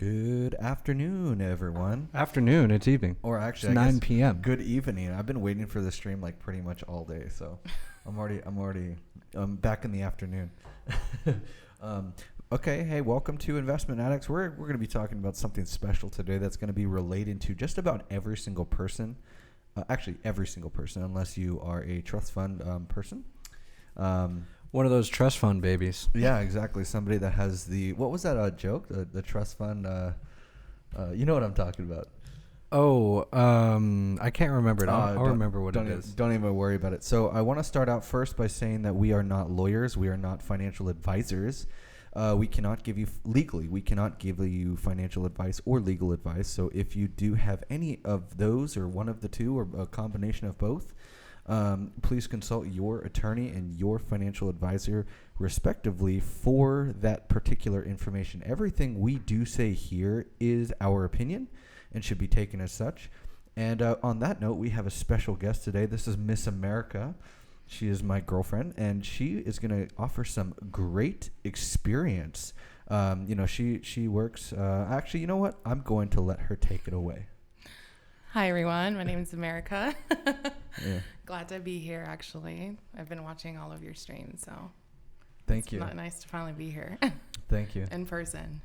Good afternoon, everyone. Afternoon, it's evening. Or actually, It's 9 p.m. Good evening. I've been waiting for the stream like pretty much all day, so I'm back in the afternoon. Okay, hey, welcome to Investment Addicts. We're going to be talking about something special today that's going to be relating to just about every single person. Actually, every single person, unless you are a trust fund person. One of those trust fund babies. Yeah, exactly. Somebody that has what was that joke? The trust fund. You know what I'm talking about. Oh, I can't remember it. I'll remember what it is. Don't even worry about it. So I want to start out first by saying that we are not lawyers. We are not financial advisors. We cannot give you we cannot give you financial advice or legal advice. So if you do have any of those or one of the two or a combination of both, please consult your attorney and your financial advisor respectively for that particular information. Everything we do say here is our opinion and should be taken as such. And on that note, we have a special guest today. This is Miss America. She is my girlfriend, and she is going to offer some great experience. She works. Actually, you know what? I'm going to let her take it away. Hi, everyone. My name is America. Yeah. Glad to be here, actually. I've been watching all of your streams, so Thank you. It's nice to finally be here. Thank you. In person.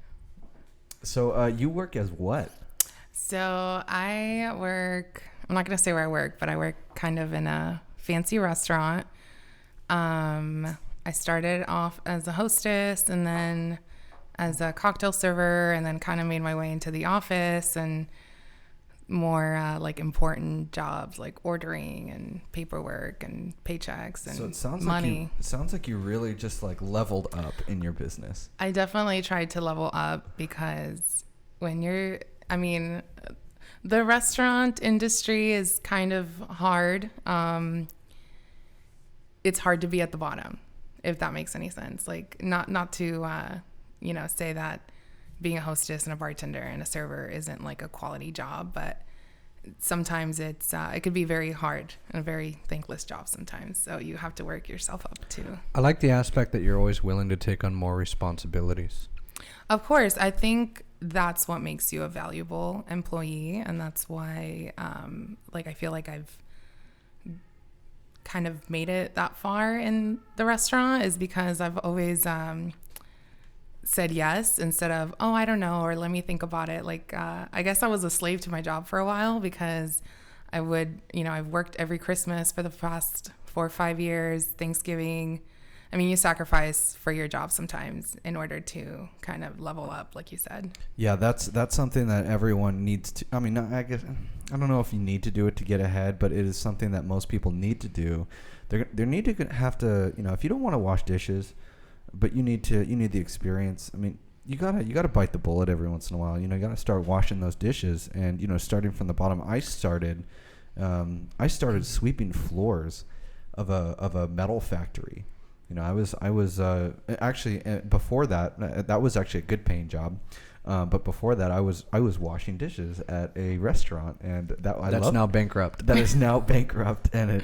So you work as what? So I work, I'm not going to say where I work, but I work kind of in a fancy restaurant. I started off as a hostess and then as a cocktail server, and then kind of made my way into the office and more like important jobs like ordering and paperwork and paychecks and so it sounds money. Like you really just like leveled up in your business. I definitely tried to level up because the restaurant industry is kind of hard. It's hard to be at the bottom, if that makes any sense. Like not to say that being a hostess and a bartender and a server isn't like a quality job, but sometimes it could be very hard and a very thankless job sometimes. So you have to work yourself up too. I like the aspect that you're always willing to take on more responsibilities. Of course, I think that's what makes you a valuable employee, and that's why I feel like I've kind of made it that far in the restaurant is because I've always said yes instead of, oh, I don't know, or let me think about it. I guess I was a slave to my job for a while because I've worked every Christmas for the past 4 or 5 years, Thanksgiving. I mean, you sacrifice for your job sometimes in order to kind of level up, like you said. Yeah, that's something that everyone needs to. I mean, I guess I don't know if you need to do it to get ahead, but it is something that most people need to do. They need to have to. If you don't want to wash dishes, but you need the experience. I mean, you gotta bite the bullet every once in a while. You gotta start washing those dishes, and starting from the bottom. I started sweeping floors of a metal factory. I was actually before that was actually a good paying job, but before that I was washing dishes at a restaurant, and that's now bankrupt. That is now bankrupt, and it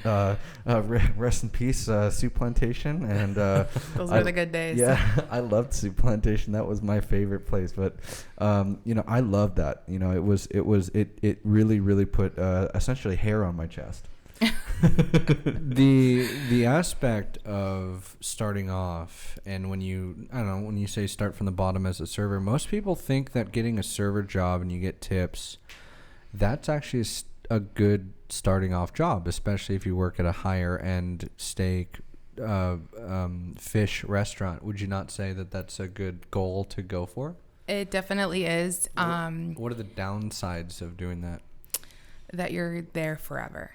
rest in peace, Soup Plantation, and those were the good days. Yeah, I loved Soup Plantation. That was my favorite place, but I loved that. It really put essentially hair on my chest. The aspect of starting off, and when you say start from the bottom as a server, most people think that getting a server job and you get tips, that's actually a good starting off job, especially if you work at a higher end steak fish restaurant. Would you not say that that's a good goal to go for? It definitely is. What are the downsides of doing that? That you're there forever.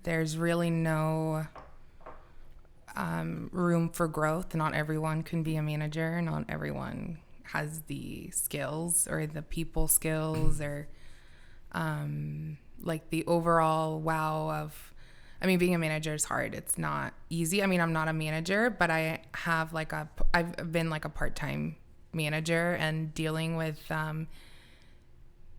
There's really no room for growth. Not everyone can be a manager. Not everyone has the skills or the people skills or the overall wow of, being a manager is hard. It's not easy. I'm not a manager, but I have I've been like a part-time manager, and dealing with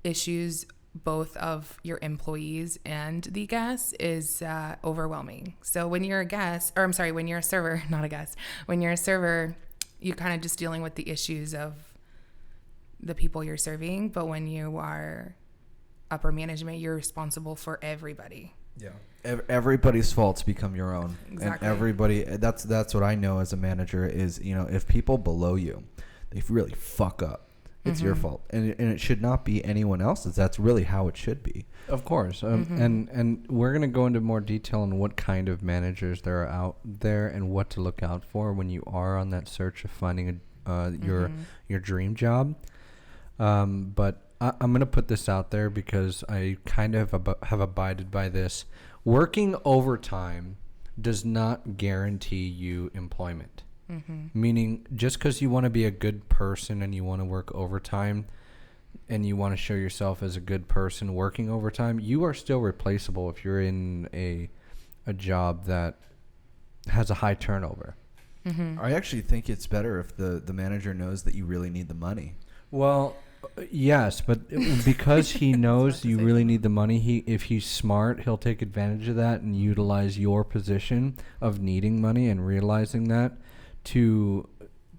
issues both of your employees and the guests is overwhelming. So when you're when you're a server, not a guest, when you're a server, you're kind of just dealing with the issues of the people you're serving, but when you are upper management, you're responsible for everybody. Yeah. Everybody's faults become your own. Exactly. And everybody, that's what I know as a manager is, if people below you, they really fuck up, it's your fault. And it should not be anyone else's. That's really how it should be. Of course. And we're going to go into more detail on what kind of managers there are out there and what to look out for when you are on that search of finding your dream job. But I'm going to put this out there because I kind of have abided by this. Working overtime does not guarantee you employment. Meaning, just because you want to be a good person and you want to work overtime and you want to show yourself as a good person working overtime, you are still replaceable if you're in a job that has a high turnover. I actually think it's better if the manager knows that you really need the money. Well, yes, but because he knows you really need the money, if he's smart, he'll take advantage of that and utilize your position of needing money and realizing that to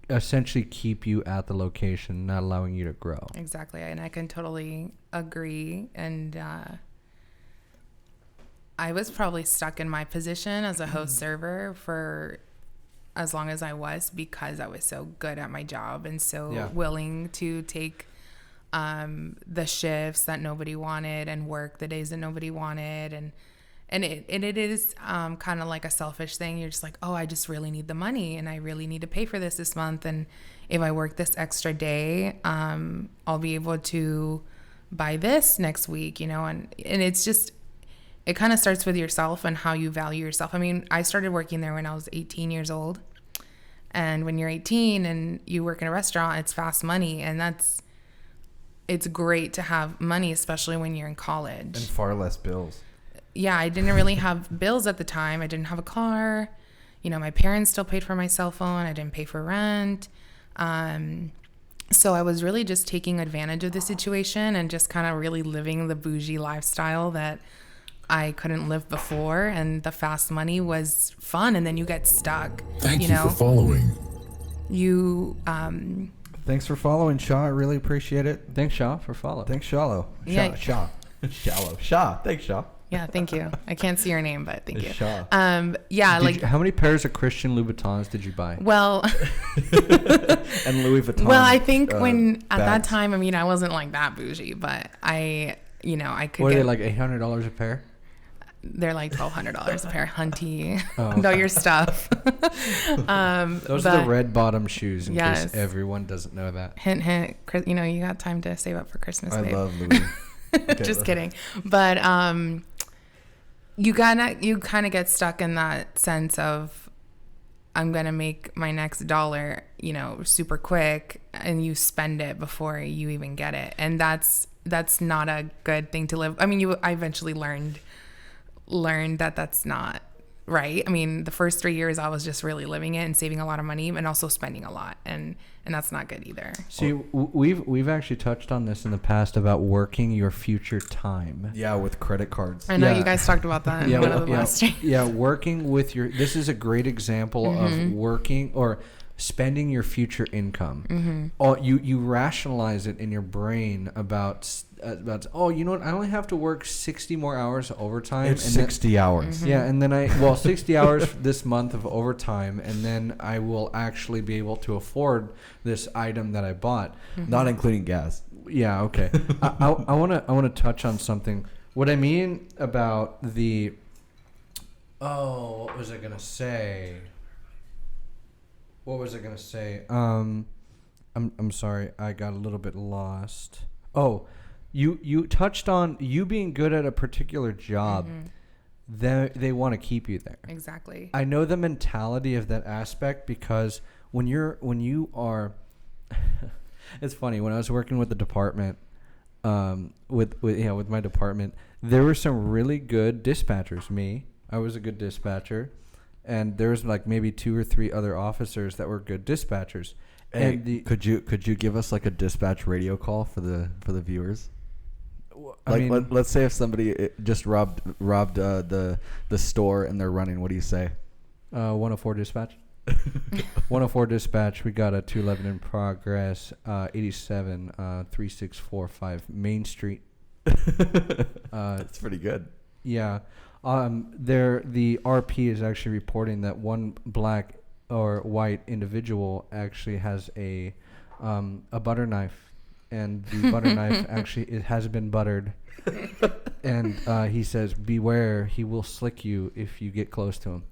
essentially keep you at the location, not allowing you to grow. Exactly. And I can totally agree. And I was probably stuck in my position as a host server for as long as I was because I was so good at my job and so willing to take the shifts that nobody wanted and work the days that nobody wanted. And it is kind of like a selfish thing. You're just like, oh, I just really need the money and I really need to pay for this month. And if I work this extra day, I'll be able to buy this next week, and it's just, it kind of starts with yourself and how you value yourself. I mean, I started working there when I was 18 years old. And when you're 18 and you work in a restaurant, it's fast money. And it's great to have money, especially when you're in college. And far less bills. Yeah, I didn't really have bills at the time. I didn't have a car. My parents still paid for my cell phone. I didn't pay for rent. So I was really just taking advantage of the situation and just kind of really living the bougie lifestyle that I couldn't live before. And the fast money was fun. And then you get stuck. Thank you for following. Thanks for following, Shaw. I really appreciate it. Thanks, Shaw, for following. Thanks, Shallow. Yeah. Shaw. Shallow. Shaw. Thanks, Shaw. Yeah, thank you. I can't see your name, but thank you. Shaw. How many pairs of Christian Louboutins did you buy? Well, and Louis Vuitton. well, I think at that bags. time, I wasn't like that bougie, but I could What are get, they, like $800 a pair? they're like $1,200 a pair. Hunty, Oh, know your stuff. Those are the red bottom shoes, in Yes. case everyone doesn't know that. Hint, hint. You got time to save up for Christmas. I babe. love Louis. Okay, Just kidding. But you kind of get stuck in that sense of I'm gonna make my next dollar, super quick, and you spend it before you even get it, and that's not a good thing to live. I mean, I eventually learned that that's not right. I mean, the first 3 years I was just really living it and saving a lot of money and also spending a lot, and that's not good either. See, we've actually touched on this in the past about working your future time. Yeah, with credit cards. I know Yeah. you guys talked about that in one of the last streams. Yeah, working with this is a great example of working or spending your future income. You rationalize it in your brain about you know what, I only have to work 60 more hours of overtime. It's 60 hours. Yeah, and then 60 hours this month of overtime, and then I will actually be able to afford this item that I bought. Not including gas. Yeah, okay. I want to touch on something. What I mean about what was I gonna say? I'm sorry, I got a little bit lost. Oh, you touched on you being good at a particular job. They want to keep you there. Exactly. I know the mentality of that aspect because when you are it's funny, when I was working with the department with my department, there were some really good dispatchers. I was a good dispatcher, and there was like maybe 2 or 3 other officers that were good dispatchers. Hey, And could you give us like a dispatch radio call for the viewers? I Like mean, let's say if somebody just robbed the store and they're running, what do you say? 104 dispatch. 104 dispatch. We got a 211 in progress. 87 3645 Main Street. That's pretty good. Yeah. The RP is actually reporting that one black or white individual actually has a butter knife, and the butter knife actually it has been buttered, and he says, "Beware, he will slick you if you get close to him."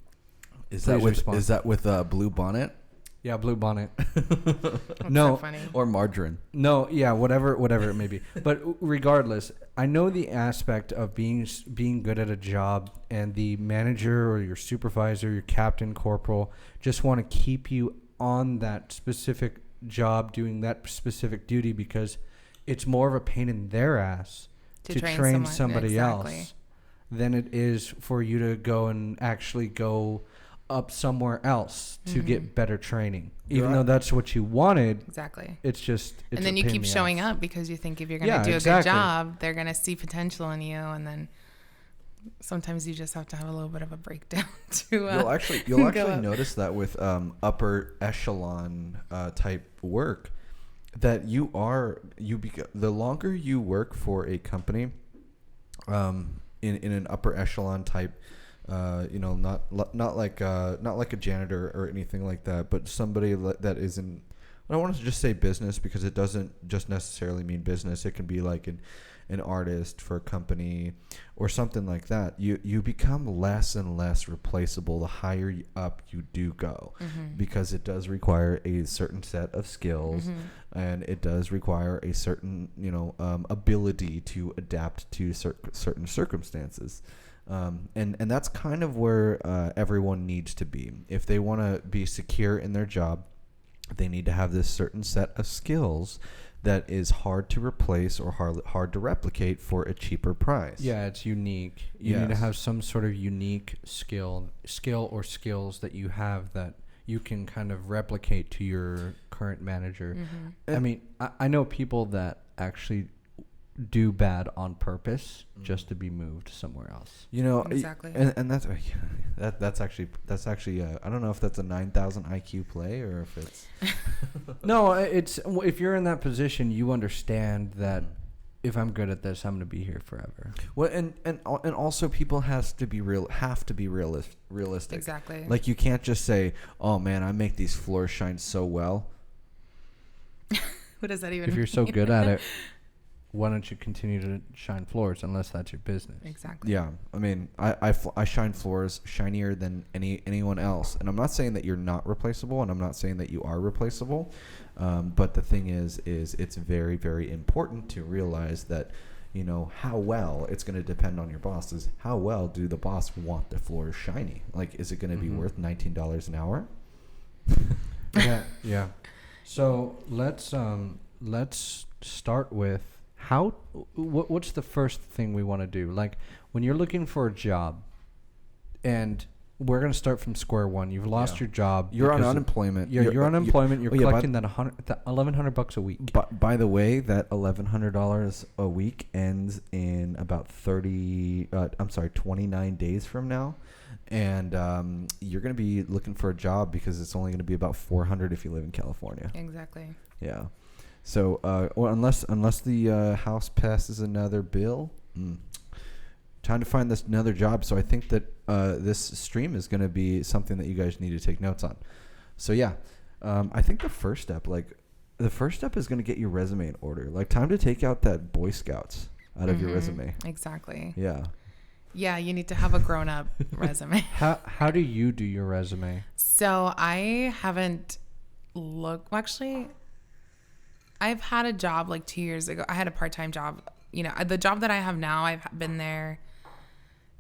Is Please that with Blue Bonnet? Yeah, blue bonnet. That's No. so funny. Or margarine? No, yeah, whatever it may be. But regardless, I know the aspect of being good at a job, and the manager or your supervisor, your captain, corporal, just want to keep you on that specific job, doing that specific duty, because it's more of a pain in their ass to train somebody else than it is for you to go and actually go up somewhere else to get better training, even though that's what you wanted. Exactly. It's just, and then you keep showing up because you think if you're going to do a good job, they're going to see potential in you. And then sometimes you just have to have a little bit of a breakdown to you'll actually notice that with upper echelon type work, that the longer you work for a company in an upper echelon type, not like a janitor or anything like that, but somebody that is in, I don't want to just say business, because it doesn't just necessarily mean business. It can be like an artist for a company or something like that. You become less and less replaceable the higher up you do go, because it does require a certain set of skills, and it does require a certain ability to adapt to certain circumstances. And that's kind of where everyone needs to be. If they want to be secure in their job, they need to have this certain set of skills that is hard to replace or hard to replicate for a cheaper price. Yeah, it's unique. You need to have some sort of unique skill or skills that you have that you can kind of replicate to your current manager. I mean, I know people that actually do bad on purpose just to be moved somewhere else. Exactly. And that's actually I don't know if that's a 9,000 IQ play or if it's No, it's, if you're in that position, you understand that if I'm good at this, I'm going to be here forever. Well, and also people have to be realistic. Exactly. Like, you can't just say, "Oh man, I make these floors shine so well." What does that even If mean? you're so good at it, why don't you continue to shine floors, unless that's your business? Exactly. Yeah, I mean, I shine floors shinier than anyone else, and I'm not saying that you're not replaceable, and I'm not saying that you are replaceable, but the thing is it's very, very important to realize that, how well it's going to depend on your bosses. How well do the boss want the floors shiny? Like, is it going to be worth $19 an hour? Yeah. So let's start with what's the first thing we want to do? Like, when you're looking for a job, and we're going to start from square one. You've lost your job. You're on unemployment. You're on unemployment. You're collecting that $1,100 a week. But by the way, that $1,100 a week ends in about 29 days from now. And you're going to be looking for a job because it's only going to be about $400 if you live in California. Exactly. Yeah. So, unless the House passes another bill, time to find this another job. So I think that this stream is going to be something that you guys need to take notes on. So yeah, I think the first step is going to get your resume in order. Like, time to take out that Boy Scouts out of your resume. Exactly. Yeah. Yeah, you need to have a grown-up resume. How do you do your resume? So I haven't looked. Well, actually, I've had a job like 2 years ago. I had a part-time job. The job that I have now, I've been there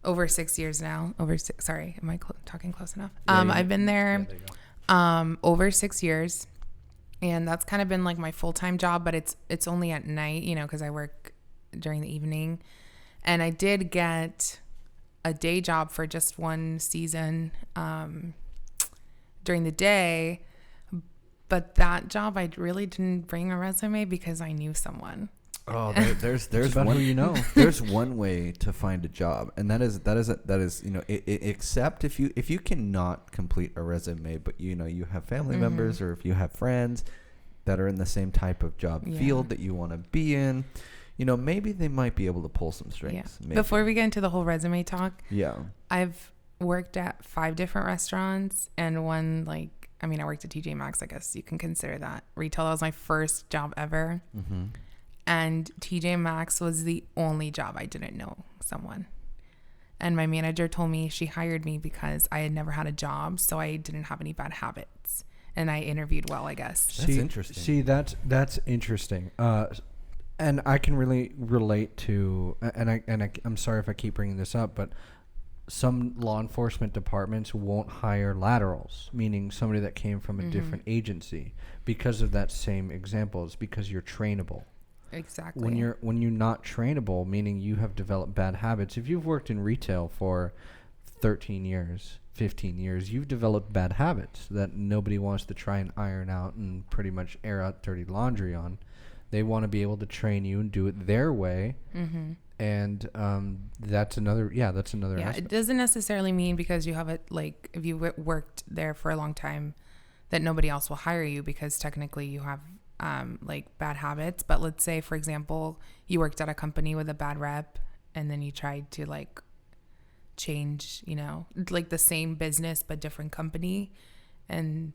over 6 years now. Sorry, am I talking close enough? I've been there over 6 years, and that's kind of been like my full-time job. But it's only at night, because I work during the evening. And I did get a day job for just one season during the day. But that job, I really didn't bring a resume because I knew someone. Oh, there's It's about one who you know. there's one way to find a job, and that is except if you cannot complete a resume, but you have family members, or if you have friends that are in the same type of job field that you want to be in, maybe they might be able to pull some strings. Yeah. Before we get into the whole resume talk, I've worked at 5 different restaurants, and one, I worked at TJ Maxx. I guess you can consider that retail. That was my first job ever. Mm-hmm. And TJ Maxx was the only job I didn't know someone. And my manager told me she hired me because I had never had a job, so I didn't have any bad habits. And I interviewed well, I guess. That's interesting. See, that's interesting. And I can really relate to, I'm sorry if I keep bringing this up, but some law enforcement departments won't hire laterals, meaning somebody that came from a different agency, because of that same example. It's because you're trainable. Exactly. When you're not trainable, meaning you have developed bad habits. If you've worked in retail for 13 years, 15 years, you've developed bad habits that nobody wants to try and iron out and pretty much air out dirty laundry on. They want to be able to train you and do it their way. Mm-hmm. And that's another aspect. It doesn't necessarily mean because you have if you worked there for a long time that nobody else will hire you, because technically you have bad habits. But let's say, for example, you worked at a company with a bad rep, and then you tried to change, the same business but different company, and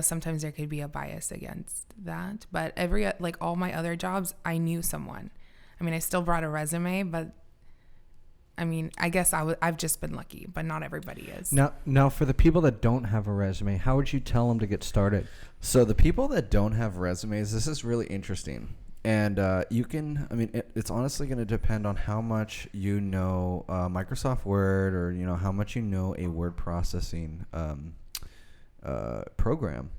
sometimes there could be a bias against that. But all my other jobs, I knew someone. I still brought a resume, but I guess I've just been lucky, but not everybody is. Now, for the people that don't have a resume, how would you tell them to get started? So the people that don't have resumes, this is really interesting. And you can, it's honestly going to depend on how much you know Microsoft Word, or, how much you know a word processing program.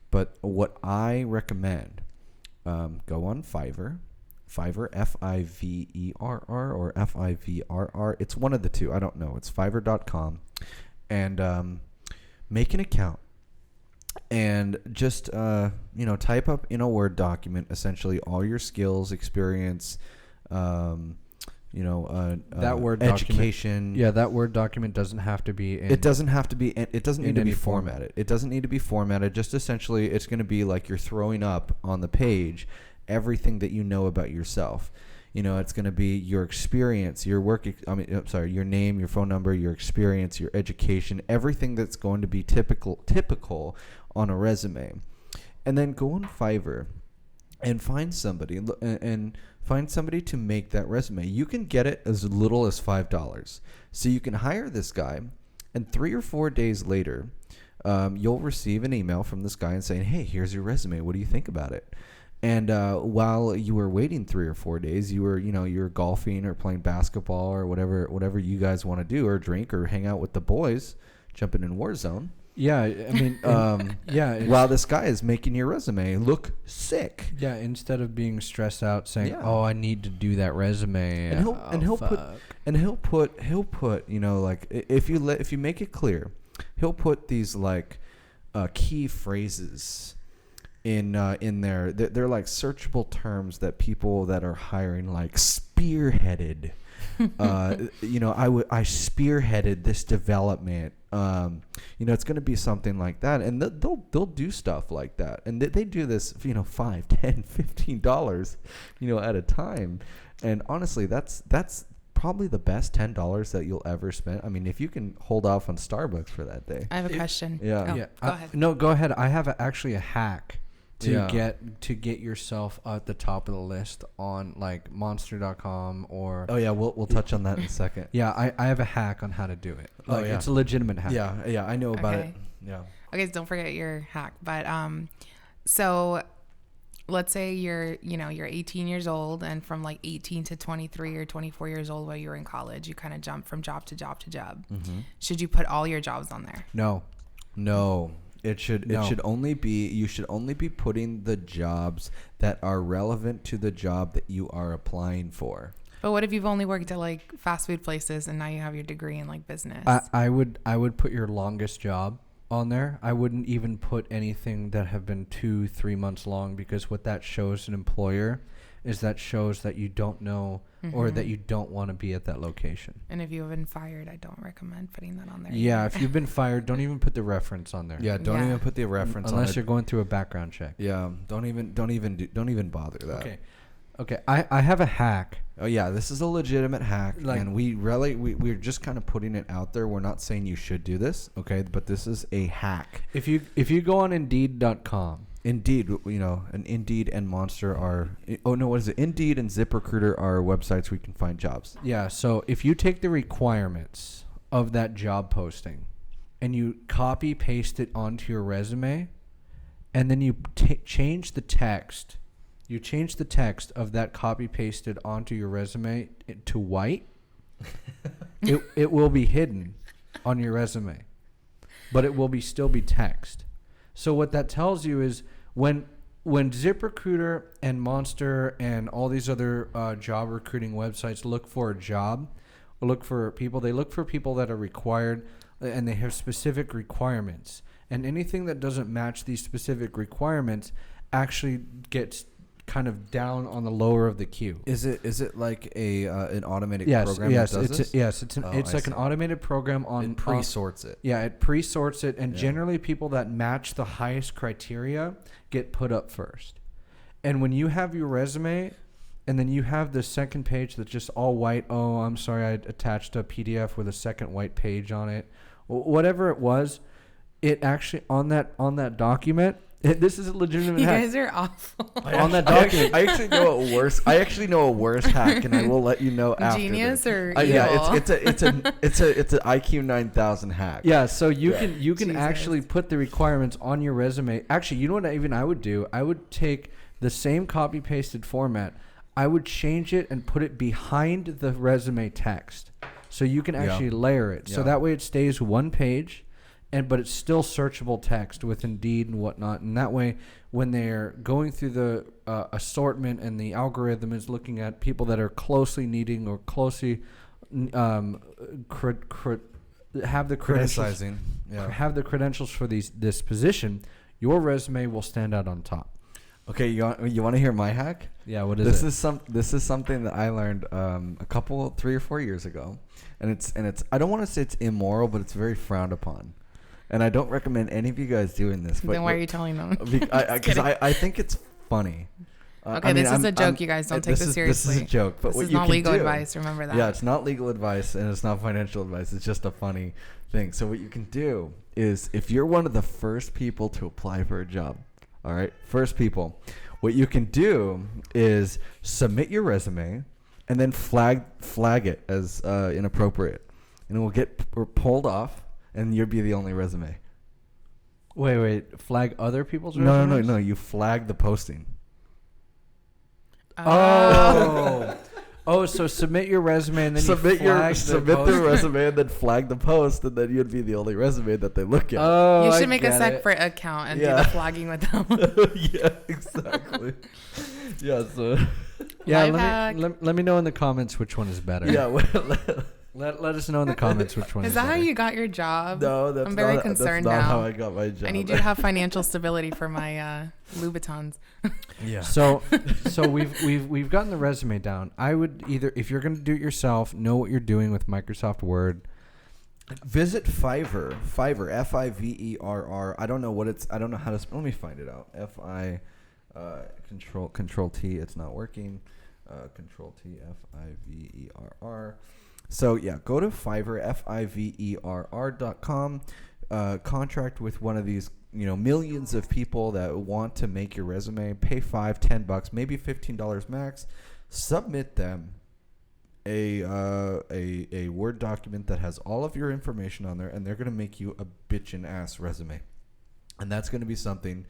But what I recommend, go on Fiverr, Fiverr, or Fivrr. It's one of the two. I don't know. It's Fiverr.com. And make an account. And just, type up in a Word document, essentially all your skills, experience, that Word education. Document, that Word document doesn't have to be it doesn't need to be formatted. It doesn't need to be formatted. Just essentially, it's going to be like you're throwing up on the page everything that you know about yourself. It's going to be your experience, your work, your name, your phone number, your experience, your education, everything that's going to be typical on a resume. And then go on Fiverr and find somebody to make that resume. You can get it as little as $5. So you can hire this guy, and 3 or 4 days later, you'll receive an email from this guy and saying, "Hey, here's your resume. What do you think about it?" And while you were waiting 3 or 4 days, you were golfing or playing basketball or whatever you guys want to do, or drink or hang out with the boys, jumping in Warzone. Yeah, While this guy is making your resume look sick. Yeah, instead of being stressed out saying, "Oh, I need to do that resume," and he'll put if you make it clear, he'll put these key phrases in there. They're like searchable terms that people that are hiring spearheaded. I spearheaded this development. It's going to be something like that, and they'll do stuff like that, and they do this, $5, $10, $15, at a time. And honestly, that's probably the best $10 that you'll ever spend. If you can hold off on Starbucks for that day. I have a question. Yeah. Go ahead. No, go ahead. I have actually a hack to get yourself at the top of the list on Monster.com or. Oh yeah, we'll touch on that in a second. Yeah, I have a hack on how to do it. It's a legitimate hack. Yeah, I know about it. Yeah. Okay, so don't forget your hack. But so let's say you're 18 years old, and from 18 to 23 or 24 years old while you were in college, you kind of jump from job to job to job. Mm-hmm. Should you put all your jobs on there? No. It should only be, you should only be putting the jobs that are relevant to the job that you are applying for. But what if you've only worked at fast food places and now you have your degree in business? I would put your longest job on there. I wouldn't even put anything that have been 2-3 months long, because what that shows an employer is that shows that you don't know or that you don't want to be at that location. And if you've been fired, I don't recommend putting that on there. Yeah, either. if you've been fired, don't even put the reference on there. Yeah, don't Yeah. even put the reference on unless it. you're going through a background check. Yeah, don't even bother that. Okay. I have a hack. Oh yeah, this is a legitimate hack, Like- and we're just kind of putting it out there. We're not saying you should do this, okay? But this is a hack. If you go on Indeed.com. Indeed, and Indeed and Monster are. Oh no, what is it? Indeed and ZipRecruiter are websites where you can find jobs. Yeah, so if you take the requirements of that job posting and you copy paste it onto your resume, and then you change the text. You change the text of that copy pasted onto your resume to white. it will be hidden on your resume, but it will still be text. So what that tells you is when ZipRecruiter and Monster and all these other job recruiting websites look for a job, or look for people, they look for people that are required and they have specific requirements. And anything that doesn't match these specific requirements actually gets kind of down on the lower of the queue. Is it like an automated Yes, program yes, that does this? It's like an automated program on It pre-sorts it. Yeah, it pre-sorts it, and Yeah. generally people that match the highest criteria get put up first. And when you have your resume, and then you have the second page that's just all white. Oh, I'm sorry, I attached a PDF with a second white page on it. Whatever it was, it actually on that document. This is a legitimate You hack. guys are awful. On that document. I actually know a worse hack, and I will let you know after. Genius this. or Yeah, evil? it's an IQ 9000 hack. Yeah, so you Yeah. can Jesus. actually put the requirements on your resume. Actually, you know what I would do? I would take the same copy pasted format. I would change it and put it behind the resume text, so you can actually layer it. So Yeah. that way it stays one page, but it's still searchable text with Indeed and whatnot. And that way, when they're going through the assortment and the algorithm is looking at people that are closely needing or closely have the credentials, Criticizing. Yeah. have the credentials for this position, your resume will stand out on top. Okay, you want to hear my hack? Yeah, what is This it? this is something that I learned 3 or 4 years ago, and it's I don't want to say it's immoral, but it's very frowned upon, and I don't recommend any of you guys doing this. But Then why are you telling them? Because I think it's funny. Okay, this is a joke, you guys. Don't take this seriously. This is a joke, but This what is you not can legal do- advice. Remember that. Yeah, it's not legal advice and it's not financial advice. It's just a funny thing. So what you can do is, if you're one of the first people to apply for a job, all right, first people, what you can do is submit your resume and then flag it as inappropriate, and it will get pulled off, and you'll be the only resume. Wait. Flag other people's No, resumes? no. You flag the posting. Oh, so submit your resume and then submit you flag the resume and then flag the post, and then you'd be the only resume that they look at. Oh, You I should make a get it. separate account and do Yeah. the flagging with them. Yeah, exactly. Yeah, so Yeah, Life hack. let me know in the comments which one is better. yeah. Let us know in the comments which one is Is that how better. you got your job? No, that's I'm very not, concerned that's not now. how I got my job. I need you to have financial stability for my Louboutins. Yeah. So we've gotten the resume down. I would either, if you're going to do it yourself, know what you're doing with Microsoft Word. Visit Fiverr. Fiverr. I don't know what it's. I don't know how to. Let me find it out. Control T. It's not working. Control T. Fiverr. So yeah, go to Fiverr. Fiverr.com. Contract with one of these, millions of people that want to make your resume. Pay $5-10, maybe $15 max. Submit them a Word document that has all of your information on there, and they're going to make you a bitchin' ass resume. And that's going to be something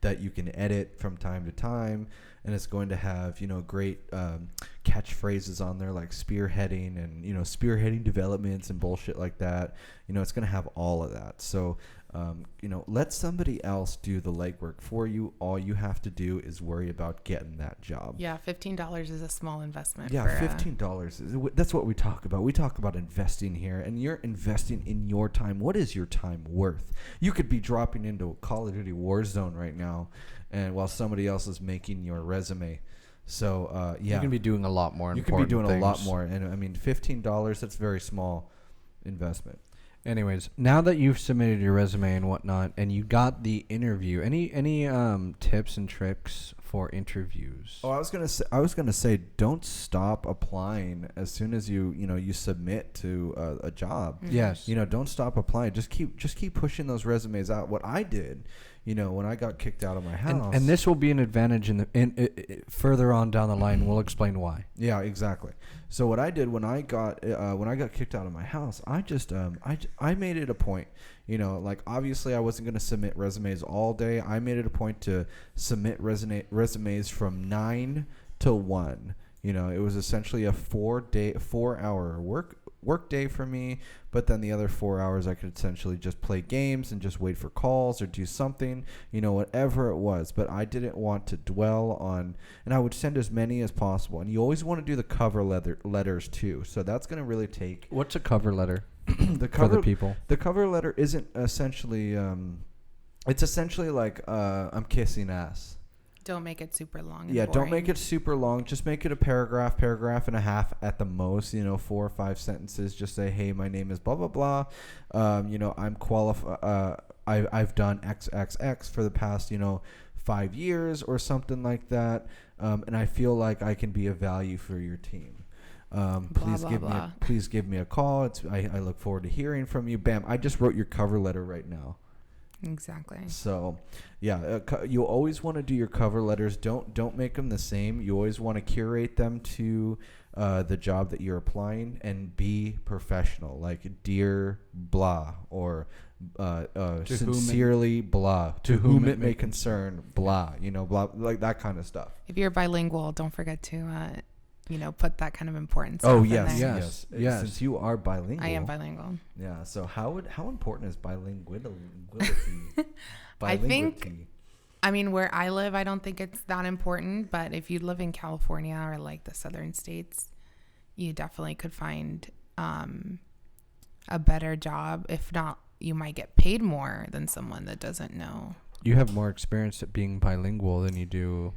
that you can edit from time to time, and it's going to have, great catchphrases on there like spearheading and, spearheading developments and bullshit like that. It's going to have all of that. So, let somebody else do the legwork for you. All you have to do is worry about getting that job. Yeah, $15 is a small investment. Yeah, for, $15. That's what we talk about. We talk about investing here, and you're investing in your time. What is your time worth? You could be dropping into Call of Duty Warzone right now, and while somebody else is making your resume. So yeah, You can be doing a lot more. you can be doing important a lot things. more. And I mean, $15, that's very small investment. Anyways, now that you've submitted your resume and whatnot, and you got the interview, any tips and tricks for interviews? Oh, I was gonna say, don't stop applying as soon as you submit to a job. Yes. Don't stop applying. Just keep pushing those resumes out. What I did, when I got kicked out of my house, And this will be an advantage further on down the line. We'll explain why. yeah, exactly. So what I did when I got kicked out of my house, I just I made it a point, like obviously I wasn't going to submit resumes all day. I made it a point to submit resumes from 9 to 1. It was essentially a 4-hour work day for me, but then the other 4 hours I could essentially just play games and just wait for calls or do something, whatever it was. But I didn't want to dwell on, and I would send as many as possible. And you always want to do the cover letters too. So that's going to really take What's a cover letter the for the people? The cover letter isn't essentially it's essentially like I'm kissing ass. Don't make it super long. And Yeah, don't boring. make it super long. Just make it a paragraph and a half at the most. 4 or 5 sentences. Just say, hey, my name is blah blah blah. I'm qualified. I've done XXX for the past 5 years or something like that. And I feel like I can be of value for your team. Please give me a call. I look forward to hearing from you. Bam! I just wrote your cover letter right now. Exactly. So, yeah, you always want to do your cover letters. Don't make them the same. You always want to curate them to the job that you're applying and be professional. Like, dear blah, or sincerely blah, to whom it may concern blah. Blah, like that kind of stuff. If you're bilingual, don't forget to put that kind of importance. Oh in yes, there. yes. Since you are bilingual, I am bilingual. Yeah. So how important is bilinguality? I think, where I live, I don't think it's that important. But if you live in California or like the southern states, you definitely could find a better job. If not, you might get paid more than someone that doesn't know. You have more experience at being bilingual than you do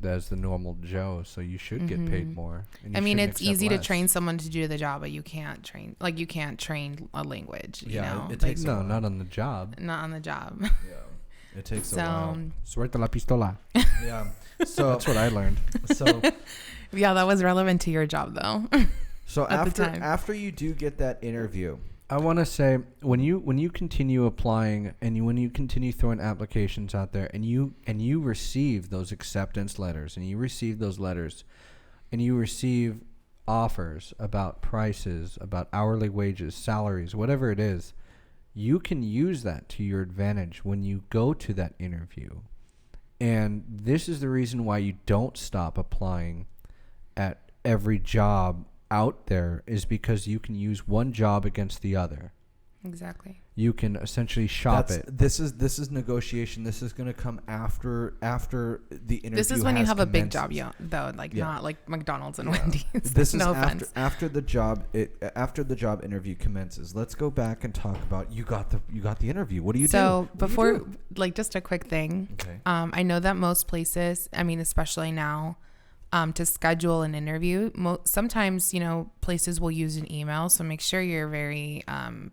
as the normal Joe, so you should get paid more. And it's easy to train someone to do the job, but you can't train a language. It takes no, not on the job. Not on the job. Yeah, it takes a while. Suelta la pistola. Yeah, so that's what I learned. So yeah, that was relevant to your job though. So At the time. after you do get that interview, I want to say when you continue applying and when you continue throwing applications out there and you receive those acceptance letters and you receive those letters and you receive offers about prices, about hourly wages, salaries, whatever it is, you can use that to your advantage when you go to that interview. And this is the reason why you don't stop applying at every job out there, is because you can use one job against the other. Exactly. You can essentially shop it. This is negotiation. This is going to come after the interview. This is when you have commences. a big job, though, not like McDonald's and Wendy's. This is no offense. after the job interview commences. Let's go back and talk about you got the interview. What do you do? So before, just a quick thing. Okay. I know that most places, especially now, to schedule an interview, sometimes places will use an email, so make sure you're very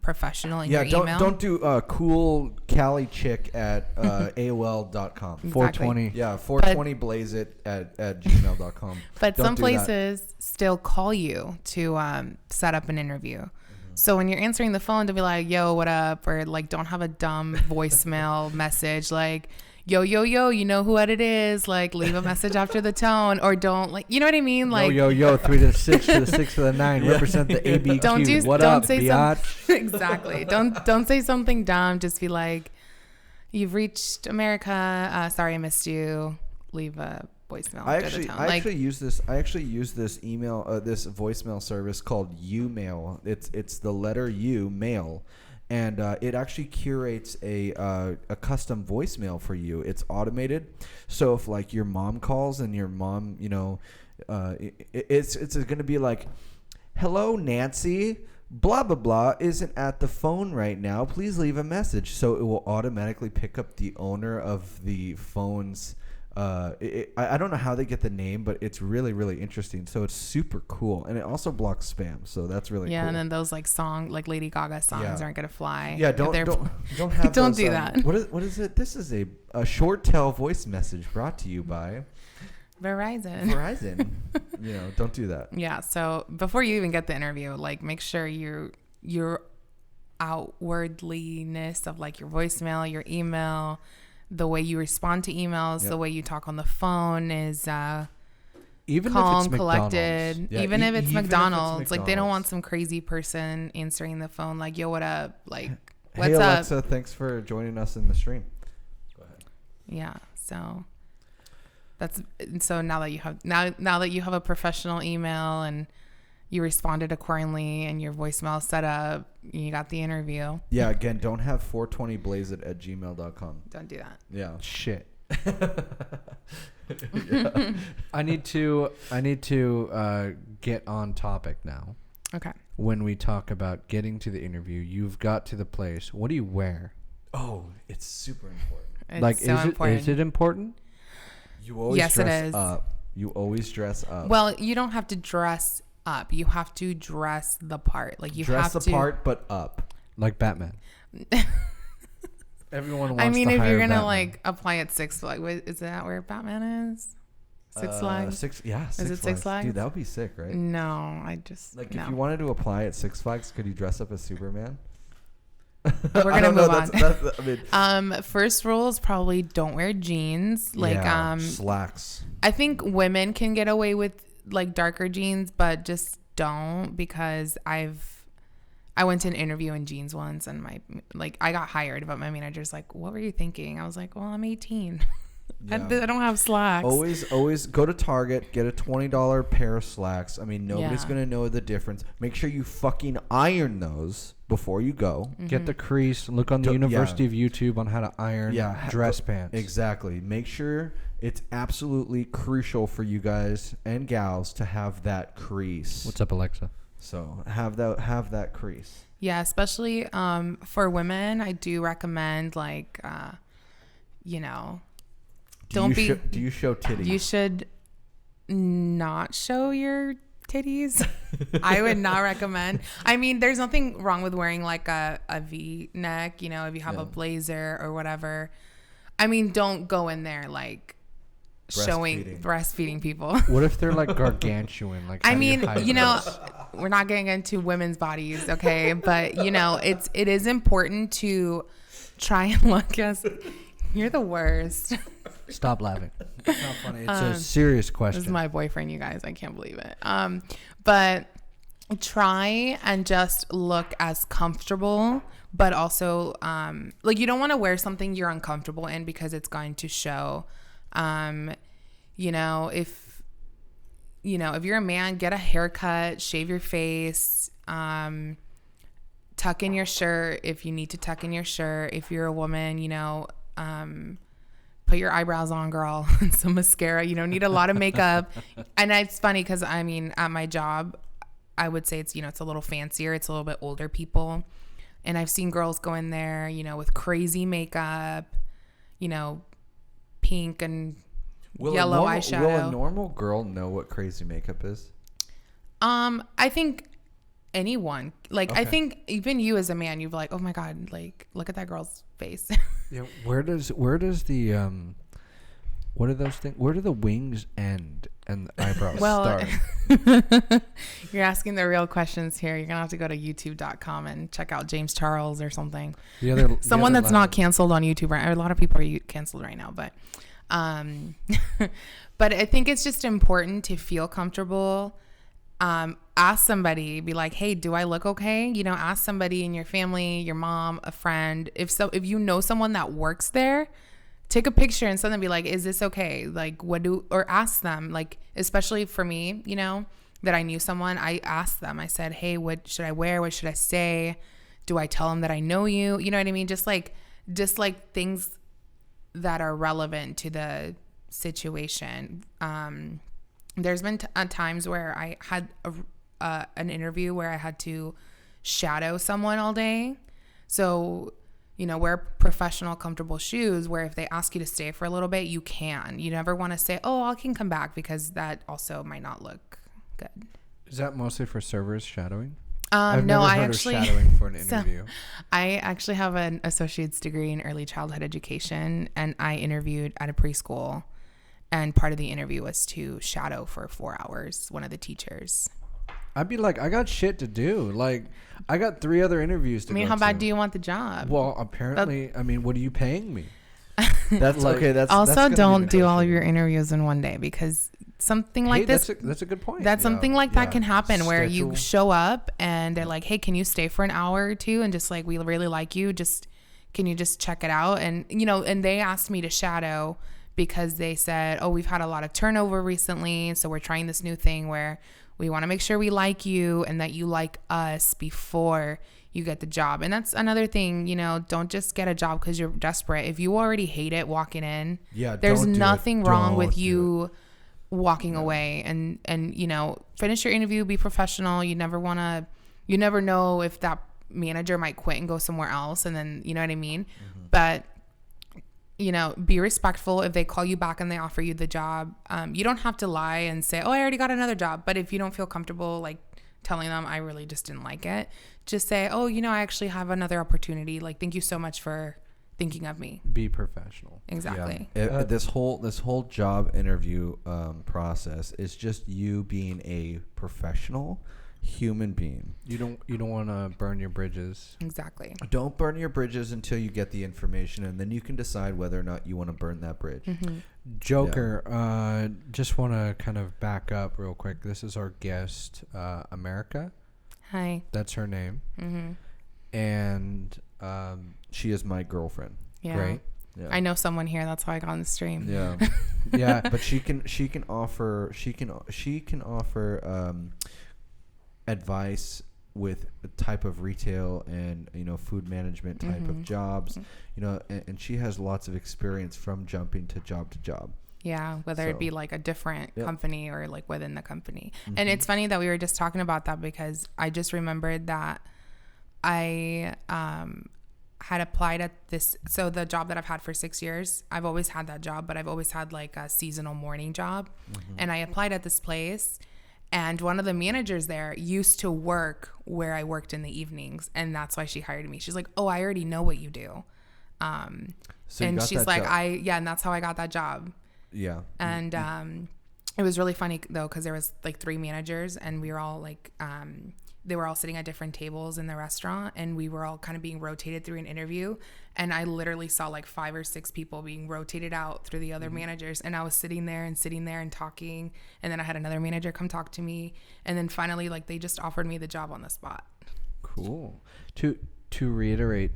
professional in your email. Don't do cool Cali chick at AOL.com. Exactly. 420. Yeah, 420 blaze it at gmail.com. But Don't some do that. places still call you to set up an interview. So when you're answering the phone, to be like, yo, what up? Or don't have a dumb voicemail message like, yo, you know who it is, leave a message after the tone, or don't, you know what I mean? Yo, 3 to the 6 to the 6 to the 9, represent the ABQ. Don't up, say biatch? Exactly. Don't say something dumb. Just be like, you've reached America. Sorry, I missed you. Leave a voicemail after the tone. I actually use this email, this voicemail service called Umail. It's the letter U, mail. And it actually curates a custom voicemail for you. It's automated, so if your mom calls and your mom, it's going to be like, "Hello, Nancy, blah blah blah isn't at the phone right now. Please leave a message." So it will automatically pick up the owner of the phone's I don't know how they get the name, but it's really, really interesting. So it's super cool, and it also blocks spam. So that's really Yeah, cool. and then those like Lady Gaga songs aren't gonna fly. Yeah, don't have don't those, do that. What is it? This is a short tail voice message brought to you by Verizon. Don't do that. Yeah. So before you even get the interview, like make sure your outwardliness of like your voicemail, your email, the way you respond to emails, the way you talk on the phone is even calm, if it's collected. Yeah, even if it's even if it's McDonald's, like they don't want McDonald's. some crazy person answering the phone like, "Yo, what up?" Like, "What's Hey up?" Alexa, thanks for joining us in the stream. Go ahead. Yeah. So now that you have a professional email and you responded accordingly and your voicemail set up, you got the interview. Yeah, again, don't have 420blazeit@gmail.com. Don't do that. Yeah. Shit. Yeah. I need to get on topic now. Okay. When we talk about getting to the interview, you've got to the place. What do you wear? Oh, it's super important. It's so important. Is it important? You always Yes, it dress is. up. You always dress up. Well, you don't have to dress up. You have to dress the part. Like you dress have the to. part, but up. Like Batman. Everyone wants I mean, to if hire you're gonna Batman. like apply at Six Flags, is that where Batman is? Six Flags. Six it Six Flags? Dude, that would be sick, right? No, I just Like no. if you wanted to apply at Six Flags, could you dress up as Superman? We're gonna move on. I mean, First rule is probably don't wear jeans. Like slacks. I think women can get away with like darker jeans, but just don't, because I went to an interview in jeans once and I got hired, but my manager's like, "What were you thinking?" I was like, "Well, I'm 18. Yeah. I don't have slacks." Always go to Target, get a $20 pair of slacks. I mean, nobody's Yeah. gonna know the difference. Make sure you fucking iron those before you go. Get the crease. Look on the University of YouTube on how to iron dress pants. Exactly. Make sure it's absolutely crucial for you guys and gals to have that crease. What's up, Alexa? So have that crease. Yeah, especially for women, I do recommend Do you show titties? You should not show your titties. I would not recommend. I mean, there's nothing wrong with wearing like a V-neck, if you have a blazer or whatever. I mean, don't go in there like breastfeeding people. What if they're like gargantuan? Like, I mean, we're not getting into women's bodies, okay? But it is important to try and look as. You're the worst. Stop laughing. It's not funny. It's a serious question. This is my boyfriend, you guys. I can't believe it. But try and just look as comfortable, but also like you don't want to wear something you're uncomfortable in because it's going to show. If you're a man, get a haircut, shave your face, tuck in your shirt if you need to tuck in your shirt. If you're a woman, put your eyebrows on, girl, and some mascara. You don't need a lot of makeup. And it's funny because I mean, at my job, I would say it's a little fancier. It's a little bit older people, and I've seen girls go in there, with crazy makeup, pink and yellow eyeshadow. Will a normal girl know what crazy makeup is? I think anyone. Like, Okay. I think even you as a man, you'd be like, oh my God, like, look at that girl's face. Yeah. Where does the what are those things? Where do the wings end and the eyebrows start? You're asking the real questions here. You're gonna have to go to youtube.com and check out James Charles or something. Someone that's not canceled on YouTube right. A lot of people are canceled right now, but but I think it's just important to feel comfortable. Ask somebody, be like, hey, do I look okay? Ask somebody in your family, your mom, a friend. If you know someone that works there, take a picture and send them, be like, is this okay? Like, or ask them, like, especially for me, that I knew someone, I asked them, I said, hey, what should I wear? What should I say? Do I tell them that I know you? You know what I mean? Just like things that are relevant to the situation. There's been times where I had an interview where I had to shadow someone all day. So, wear professional, comfortable shoes where if they ask you to stay for a little bit, you can. You never want to say, oh, I can come back, because that also might not look good. Is that mostly for servers shadowing? No, I've never I heard actually of shadowing for an interview. I actually have an associate's degree in early childhood education, and I interviewed at a preschool, and part of the interview was to shadow for 4 hours one of the teachers. I'd be like, I got shit to do. Like, I got 3 other interviews to go to. How bad do you want the job? Well, apparently, what are you paying me? That's like, okay. That's also that's don't do all of your interviews in one day, because something like this. That's a good point. That's something like that can happen where you Schedule. show up and they're like, hey, can you stay for an hour or two? And just like, we really like you. Can you just check it out? And, and they asked me to shadow because they said, oh, we've had a lot of turnover recently. So we're trying this new thing where we want to make sure we like you and that you like us before you get the job. And that's another thing, don't just get a job because you're desperate. If you already hate it walking in, there's nothing wrong with you walking away and finish your interview, be professional. You never know if that manager might quit and go somewhere else. And then, you know what I mean? Mm-hmm. But, be respectful. If they call you back and they offer you the job, you don't have to lie and say, oh, I already got another job. But if you don't feel comfortable, like telling them, I really just didn't like it, just say, oh, I actually have another opportunity. Like, thank you so much for thinking of me. Be professional. Exactly. Yeah. This whole job interview process is just you being a professional human being. You don't want to burn your bridges. Exactly. Don't burn your bridges until you get the information, and then you can decide whether or not you want to burn that bridge. Mm-hmm. Joker, just want to kind of back up real quick. This is our guest, America. Hi. That's her name. Mm-hmm. And she is my girlfriend. Yeah. Great. Yeah. I know someone here. That's how I got on the stream. Yeah. Yeah. But she can offer advice with a type of retail and food management type of jobs, and she has lots of experience from jumping to job. Yeah, whether it be like a different company or like within the company. And it's funny that we were just talking about that, because I just remembered that I had applied at this. So the job that I've had for 6 years, I've always had that job, but I've always had like a seasonal morning job. And I applied at this place, and one of the managers there used to work where I worked in the evenings, and that's why she hired me. She's like, oh, I already know what you do. So and she's like, and that's how I got that job. Yeah. And it was really funny though, because there was like 3 managers, and we were all like, they were all sitting at different tables in the restaurant, and we were all kind of being rotated through an interview. And I literally saw like 5 or 6 people being rotated out through the other managers. And I was sitting there and talking. And then I had another manager come talk to me. And then finally, like, they just offered me the job on the spot. Cool. To reiterate,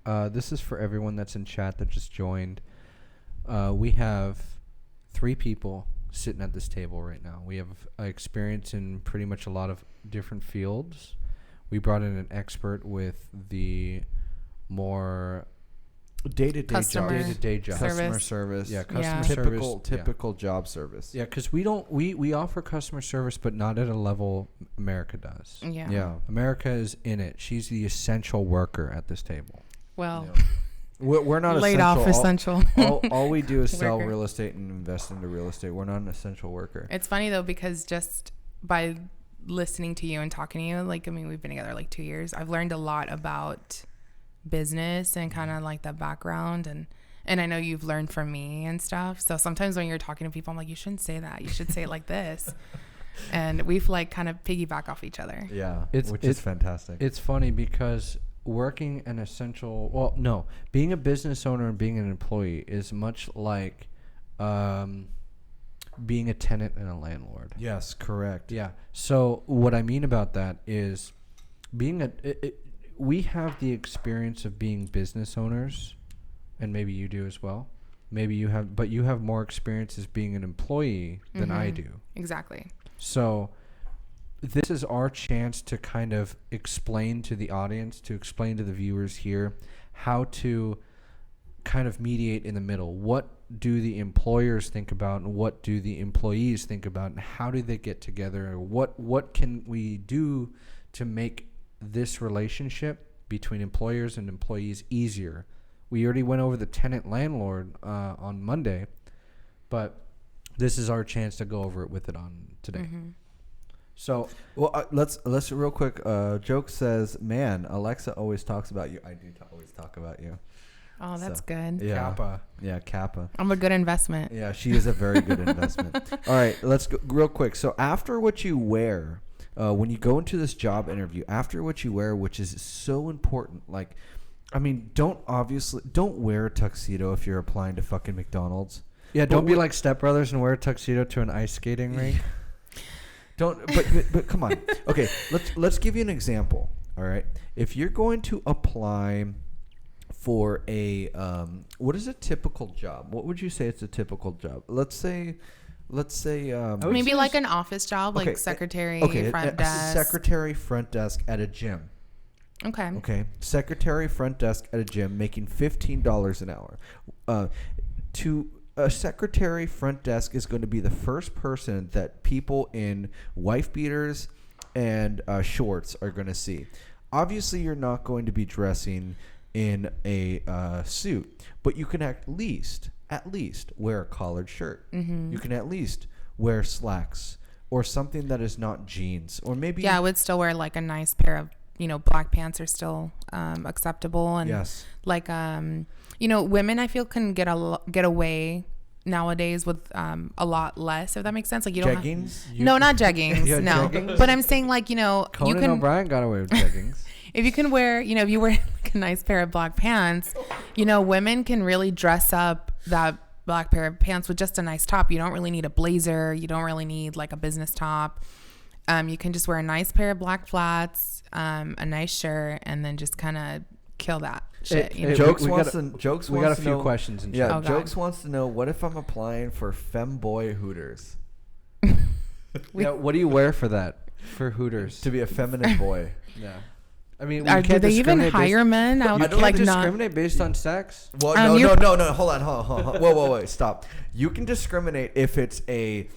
this is for everyone that's in chat that just joined. We have 3 people sitting at this table right now. We have experience in pretty much a lot of different fields. We brought in an expert with the more day-to-day job. Customer service. Yeah, customer service. Typical job service. Yeah, because we offer customer service, but not at a level America does. Yeah. America is in it. She's the essential worker at this table. Well, we're not laid off essential. All we do is sell real estate and invest into real estate. We're not an essential worker. It's funny though, because just by listening to you and talking to you, like, I mean, we've been together like 2 years. I've learned a lot about business and kind of like the background, and I know you've learned from me and stuff. So sometimes when you're talking to people, I'm like, you shouldn't say that. You should say it like this. And we've like kind of piggyback off each other. Yeah, which is fantastic. It's funny because being a business owner and being an employee is much like being a tenant and a landlord. Yes, correct. Yeah. So what I mean about that is we have the experience of being business owners, and maybe you do as well. Maybe you have more experience as being an employee than I do. Exactly. So this is our chance to kind of explain to the audience, to explain to the viewers here, how to kind of mediate in the middle. What do the employers think about, and what do the employees think about, and how do they get together? What can we do to make this relationship between employers and employees easier. We already went over the tenant landlord on Monday, but this is our chance to go over it with it on today. Mm-hmm. So, well, let's real quick. Joke says, "Man, Alexa always talks about you." I do always talk about you. Oh, that's So, good. Yeah, Kappa. Yeah, Kappa. I'm a good investment. Yeah, she is a very good investment. All right, let's go real quick. So after what you wear, when you go into this job interview, after what you wear, which is so important, like, I mean, don't wear a tuxedo if you're applying to fucking McDonald's. Yeah, don't be like Step Brothers and wear a tuxedo to an ice skating rink. But come on. Okay, let's give you an example. All right, if you're going to apply for a what is a typical job? What would you say it's a typical job? Let's say Maybe like an office job, like secretary, front desk. Secretary, front desk at a gym. Okay. Okay. Secretary, front desk at a gym, making $15 an hour. A secretary front desk is going to be the first person that people in wife beaters and shorts are going to see. Obviously, you're not going to be dressing in a suit, but you can at least wear a collared shirt. Mm-hmm. You can at least wear slacks or something that is not jeans, or maybe I would still wear like a nice pair of black pants are still acceptable, and yes, like women I feel can get away nowadays with a lot less, if that makes sense. Like you don't jeggings? No, not jeggings. No, jeggings? but I'm saying like Conan O'Brien got away with jeggings. If you can wear, if you wear like a nice pair of black pants, women can really dress up that black pair of pants with just a nice top. You don't really need a blazer. You don't really need like a business top. You can just wear a nice pair of black flats, a nice shirt, and then just kind of kill that shit. Jokes we wants got a few questions. And yeah, Oh, Jokes wants to know, what if I'm applying for femboy Hooters? Yeah, what do you wear for that? For Hooters? To be a feminine boy. Yeah. I mean, do they even hire men out? You can't discriminate based on sex? Well, no. Hold on. Whoa. Stop. You can discriminate if it's a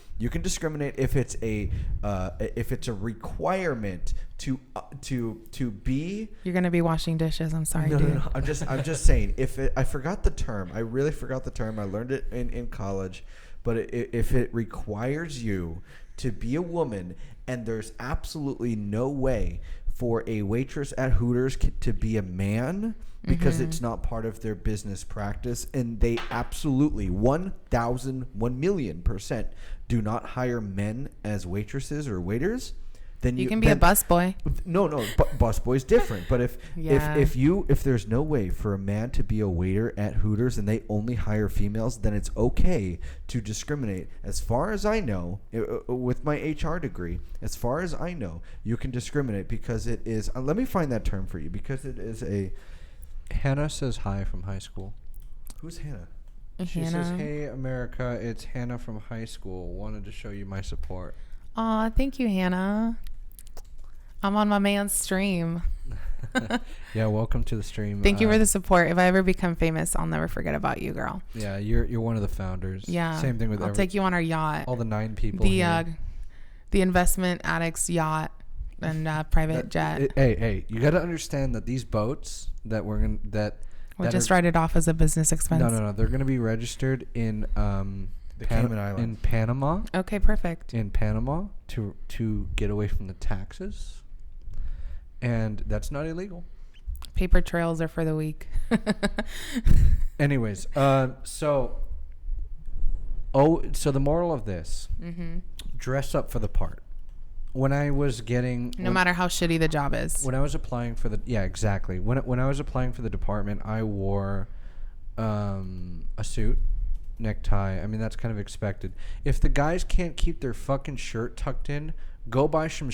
requirement to be. You're gonna be washing dishes. I'm sorry, No, dude. no. I'm just saying. I forgot the term. I really forgot the term. I learned it in college, but if it requires you to be a woman, and there's absolutely no way for a waitress at Hooters to be a man, because it's not part of their business practice, and they absolutely 1,000,000% do not hire men as waitresses or waiters, then you can be a busboy. No, busboy's different. But if there's no way for a man to be a waiter at Hooters and they only hire females, then it's okay to discriminate. As far as I know, with my HR degree, as far as I know, you can discriminate because it is. Let me find that term for you, because it is a. Hannah says hi from high school. Who's Hannah? She says, "Hey America, it's Hannah from high school. Wanted to show you my support." Aw, thank you, Hannah. I'm on my man's stream. Yeah, welcome to the stream. Thank you for the support. If I ever become famous, I'll never forget about you, girl. Yeah, you're one of the founders. Yeah. Same thing with I'll take you on our yacht. all the 9 people. The investment addicts yacht and private jet. Hey, you got to understand that these boats that we'll just write it off as a business expense. No. They're going to be registered in the Cayman Islands. In Panama. Okay, perfect. In Panama to get away from the taxes. And that's not illegal. Paper trails are for the weak. Anyways, so the moral of this, dress up for the part. When I was getting... No matter how shitty the job is. When I was applying for the... Yeah, exactly. When I was applying for the department, I wore a suit, necktie. I mean, that's kind of expected. If the guys can't keep their fucking shirt tucked in, go buy something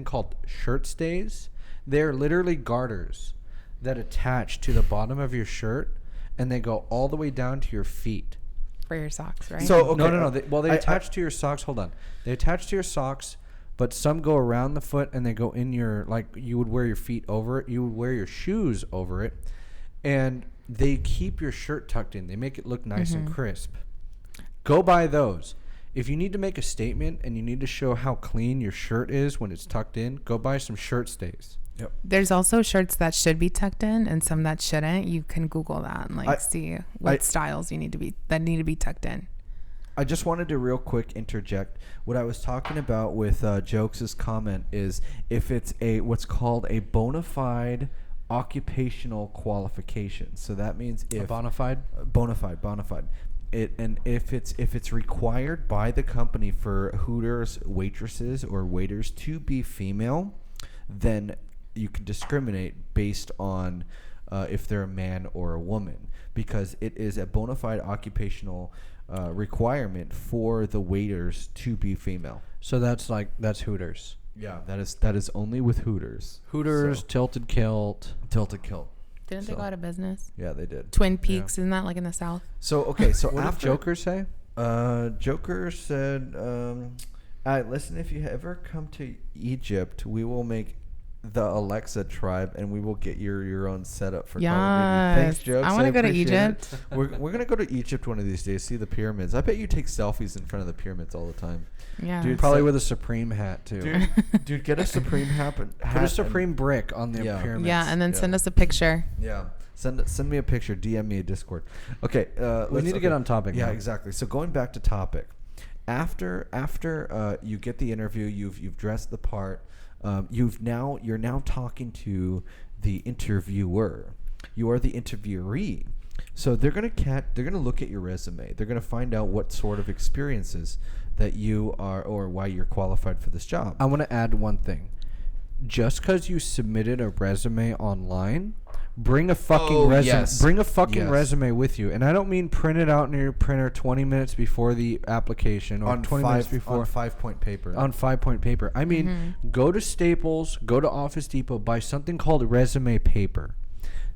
called shirt stays. They're literally garters that attach to the bottom of your shirt, and they go all the way down to your feet. For your socks, right? So okay, no. They attach to your socks. Hold on. They attach to your socks, but some go around the foot and they go in your, like, you would wear your feet over it. You would wear your shoes over it, and they keep your shirt tucked in. They make it look nice and crisp. Go buy those. if you need to make a statement and you need to show how clean your shirt is when it's tucked in, go buy some shirt stays. Yep. There's also shirts that should be tucked in and some that shouldn't. You can Google that and see what styles need to be tucked in. I just wanted to real quick interject. What I was talking about with Jokes' comment is if it's what's called a bona fide occupational qualification. So that means if Bona fide. If it's required by the company for Hooters waitresses or waiters to be female, then you can discriminate based on if they're a man or a woman, because it is a bona fide occupational requirement for the waiters to be female. So that's Hooters. Yeah, that is only with Hooters. Hooters, Tilted Kilt. Didn't they go out of business? Yeah, they did. Twin Peaks, isn't that like in the South? So okay, so What did Joker say? Joker said, listen, if you ever come to Egypt, we will make the Alexa tribe, and we will get your own setup for Call of Duty. Thanks, Jokes. I want to go to appreciate Egypt. it. We're gonna go to Egypt one of these days. See the pyramids. I bet you take selfies in front of the pyramids all the time. Yeah, Dude, Probably with a Supreme hat too. Dude, get a Supreme hat. Put a Supreme brick on the pyramids. Yeah, and then send us a picture. Yeah. Send me a picture. DM me a Discord. Okay. We need to get on topic. Yeah, now. exactly. So going back to topic, after you get the interview, you've dressed the part. You're now talking to the interviewer. You are the interviewee. So they're gonna look at your resume. They're gonna find out what sort of experiences that you are, or why you're qualified for this job. I want to add one thing. Just because you submitted a resume online, bring a fucking resume. Yes. Bring a fucking resume with you, and I don't mean print it out in your printer 20 minutes before the application, or on 20 minutes before on 5-point paper. On 5-point paper. I mean, go to Staples, go to Office Depot, buy something called resume paper.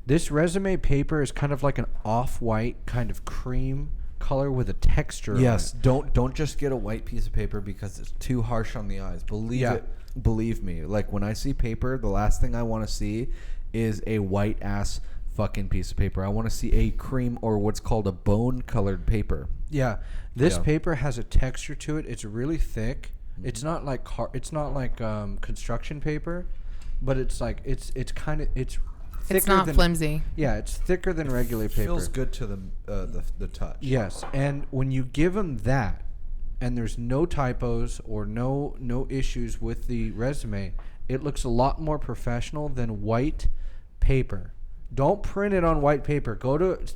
This resume paper is kind of like an off-white kind of cream color with a texture. Yes, on it. don't just get a white piece of paper because it's too harsh on the eyes. Believe me. Like when I see paper, the last thing I want to see is a white ass fucking piece of paper. I want to see a cream or what's called a bone colored paper. Yeah, this paper has a texture to it. It's really thick. Mm-hmm. It's not like construction paper, but it's like it's thicker. It's not flimsy. Yeah, it's thicker than regular paper. Feels good to the touch. Yes, and when you give them that, and there's no typos or no issues with the resume, it looks a lot more professional than white paper. Don't print it on white paper.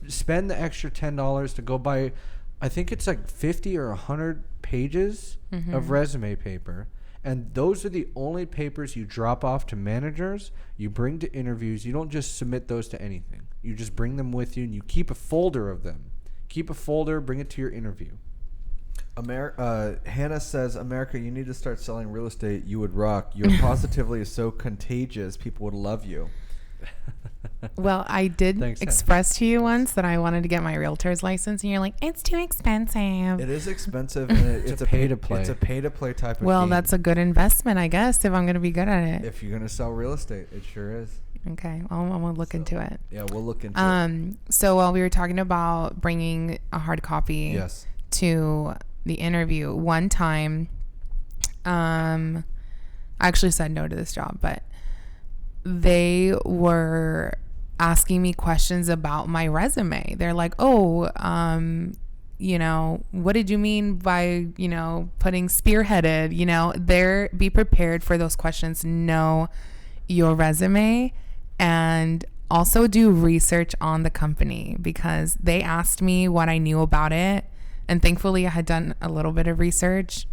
Spend the extra $10 to go buy, I think it's like 50 or 100 pages of resume paper. And those are the only papers you drop off to managers, you bring to interviews. You don't just submit those to anything. You just bring them with you, and you keep a folder of them. Keep a folder, bring it to your interview. Hannah says, America, you need to start selling real estate. You would rock. Your positivity is so contagious. People would love you. Well, I did express to you once that I wanted to get my realtor's license, and you're like, it's too expensive. It is expensive, and it's a pay-to-play. It's a pay-to-play type of game. Well, that's a good investment, I guess, if I'm going to be good at it. If you're going to sell real estate, it sure is. Okay, I'm going to look into it. Yeah, we'll look into it. So while we were talking about bringing a hard copy to the interview, one time, I actually said no to this job, but they were asking me questions about my resume. They're like, what did you mean by, putting spearheaded, be prepared for those questions. Know your resume and also do research on the company, because they asked me what I knew about it. And thankfully I had done a little bit of research.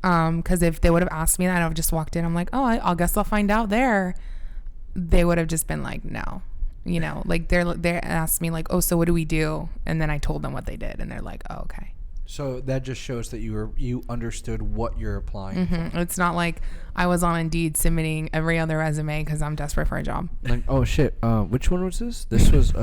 Cause if they would have asked me that, I would have just walked in. I'm like, I guess I'll find out there. They would have just been like, no, like they asked me like, so what do we do? And then I told them what they did, and they're like, oh, okay. So that just shows that you understood what you're applying for. It's not like I was on Indeed submitting every other resume because I'm desperate for a job. Like, oh shit, which one was this? This was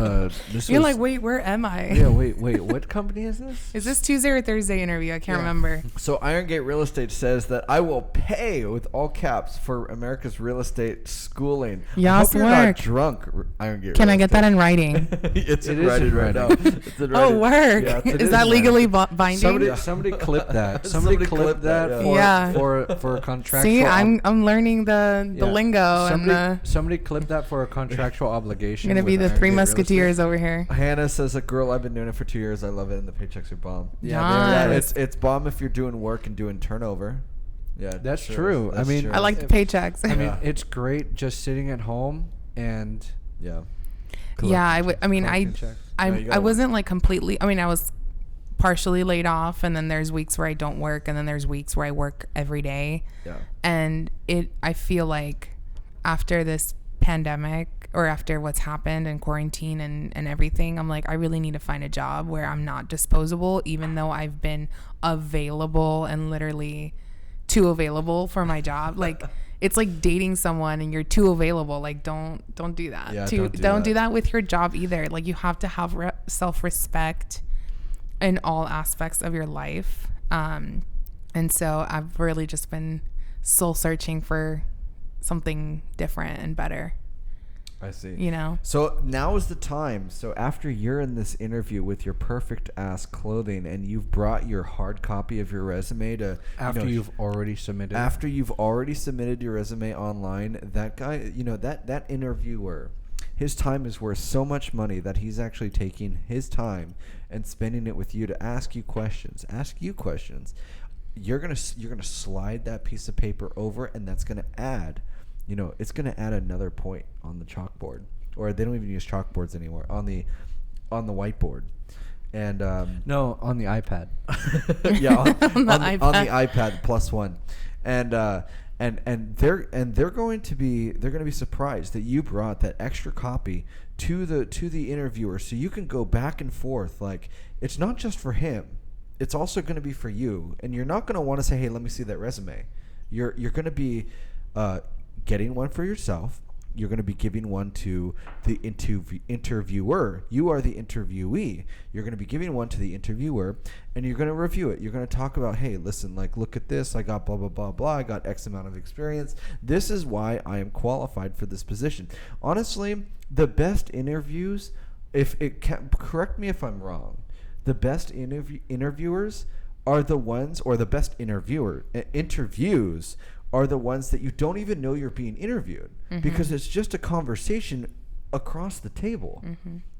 You're like, wait, where am I? Yeah, wait, what company is this? Is this Tuesday or Thursday interview? I can't remember. So Iron Gate Real Estate says that I will pay with all caps for America's real estate schooling. Yes, I hope you're work. not drunk, Iron Gate. Can I get that in writing? It's in writing right now. It's in writing. Oh, work. Yeah, is that legally binding? finding. Somebody clip that. Somebody Somebody clip clip that, that yeah. for a contractual. See, I'm learning the Yeah. lingo Somebody clip that for a contractual obligation. I'm gonna be with the Three Aggregate Real Estate. Musketeers over here. Hannah says, "A girl, I've been doing it for 2 years. I love it, and the paychecks are bomb." Nice. It's bomb if you're doing work and doing turnover. Yeah, That's sure true. is. That's I mean, true. I like the paychecks. I mean, Yeah. it's great just sitting at home and yeah. Yeah, I mean, collecting checks. No, you I gotta wasn't like completely. I mean, I was partially laid off, and then there's weeks where I don't work, and then there's weeks where I work every day. Yeah. And I feel like after this pandemic, or after what's happened and quarantine and everything, I'm like, I really need to find a job where I'm not disposable, even though I've been available and literally too available for my job. Like, it's like dating someone and you're too available. Like, don't do that. Yeah, Don't do that with your job either. Like, you have to have self-respect in all aspects of your life. And so I've really just been soul searching for something different and better. I see. You know? So now is the time. So after you're in this interview with your perfect ass clothing and you've brought your hard copy of your resume to After you've already submitted. after you've already submitted your resume online, that guy, that interviewer, his time is worth so much money that he's actually taking his time and spending it with you to ask you questions. You're gonna slide that piece of paper over, and that's gonna add, it's gonna add another point on the chalkboard, or they don't even use chalkboards anymore, on the whiteboard, and No, on the iPad. yeah, on the the iPad +1, and they're going to be surprised that you brought that extra copy to the interviewer, so you can go back and forth. Like, it's not just for him, it's also going to be for you, and you're not going to want to say, hey, let me see that resume. You're going to be getting one for yourself. You're going to be giving one to the interviewer. You are the interviewee. You're going to be giving one to the interviewer, and you're going to review it. You're going to talk about, hey, listen, like, look at this. I got blah, blah, blah, blah. I got X amount of experience. This is why I am qualified for this position. Honestly, the best interviews, correct me if I'm wrong, the best interviewers are the ones, or the best interviews are the ones that you don't even know you're being interviewed, because it's just a conversation across the table.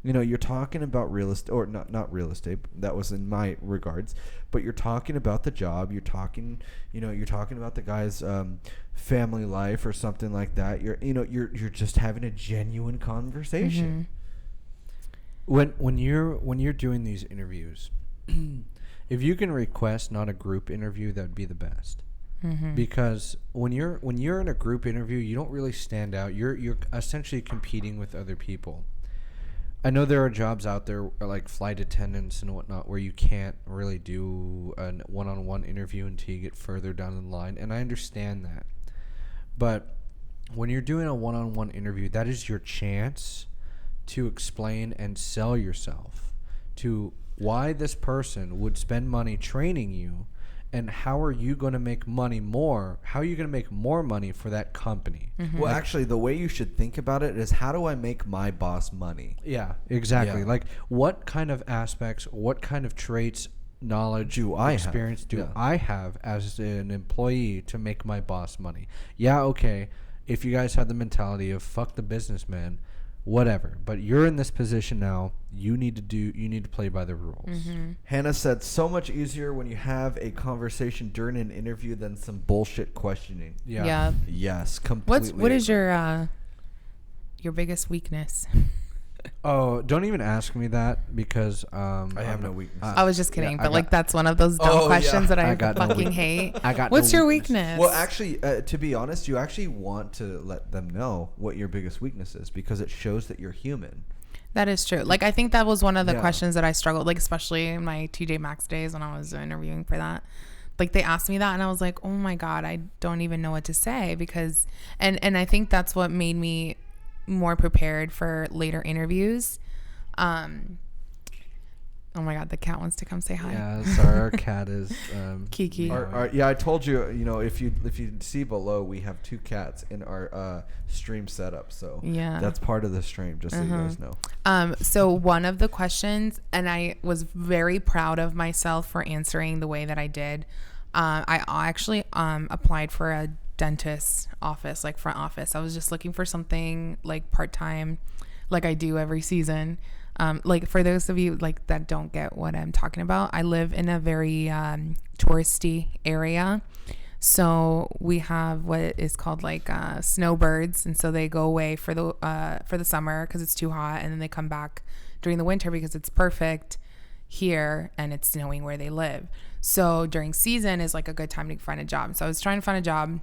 You're talking about real estate, or not real estate. That was in my regards, but you're talking about the job. You're talking about the guy's family life or something like that. You're just having a genuine conversation. When you're doing these interviews, if you can request not a group interview, that would be the best. Because when you're in a group interview, you don't really stand out. You're essentially competing with other people. I know there are jobs out there like flight attendants and whatnot where you can't really do a one-on-one interview until you get further down the line, and I understand that. But when you're doing a one-on-one interview, that is your chance to explain and sell yourself to why this person would spend money training you, and how are you going to make money more? How are you going to make more money for that company? Well, actually, the way you should think about it is, how do I make my boss money? Yeah, exactly. Yeah. Like, what kind of aspects, what kind of traits, knowledge, experience do I have as an employee to make my boss money? Yeah, okay. If you guys have the mentality of fuck the businessman, whatever, but you're in this position now, you need to play by the rules. Hannah said, so much easier when you have a conversation during an interview than some bullshit questioning. Yeah. Yes, completely. What is your biggest weakness? Oh, don't even ask me that, because I have no weakness. I was just kidding, I but like, that's one of those dumb Oh, questions yeah. that I got no fucking weakness. hate. I got What's no your weakness. weakness? Well, actually, to be honest, you actually want to let them know what your biggest weakness is, because it shows that you're human. That is true. Like, I think that was one of the Yeah. questions that I struggled, like, especially in my TJ Maxx days when I was interviewing for that. Like, they asked me that, and I was like, oh my God, I don't even know what to say, because, and I think that's what made me more prepared for later interviews. Oh my God, the cat wants to come say hi. Yeah, sorry, our cat is Kiki. Yeah, I told you. You know, if you see below, we have 2 cats in our stream setup. So Yeah. that's part of the stream, just so you guys know. So one of the questions, and I was very proud of myself for answering the way that I did. I actually applied for a dentist office, like front office. I was just looking for something like part-time, like I do every season. Like for those of you like that don't get what I'm talking about, I live in a very touristy area. So we have what is called like snowbirds, and so they go away for the summer because it's too hot, and then they come back during the winter because it's perfect here and it's snowing where they live. So during season is like a good time to find a job. So I was trying to find a job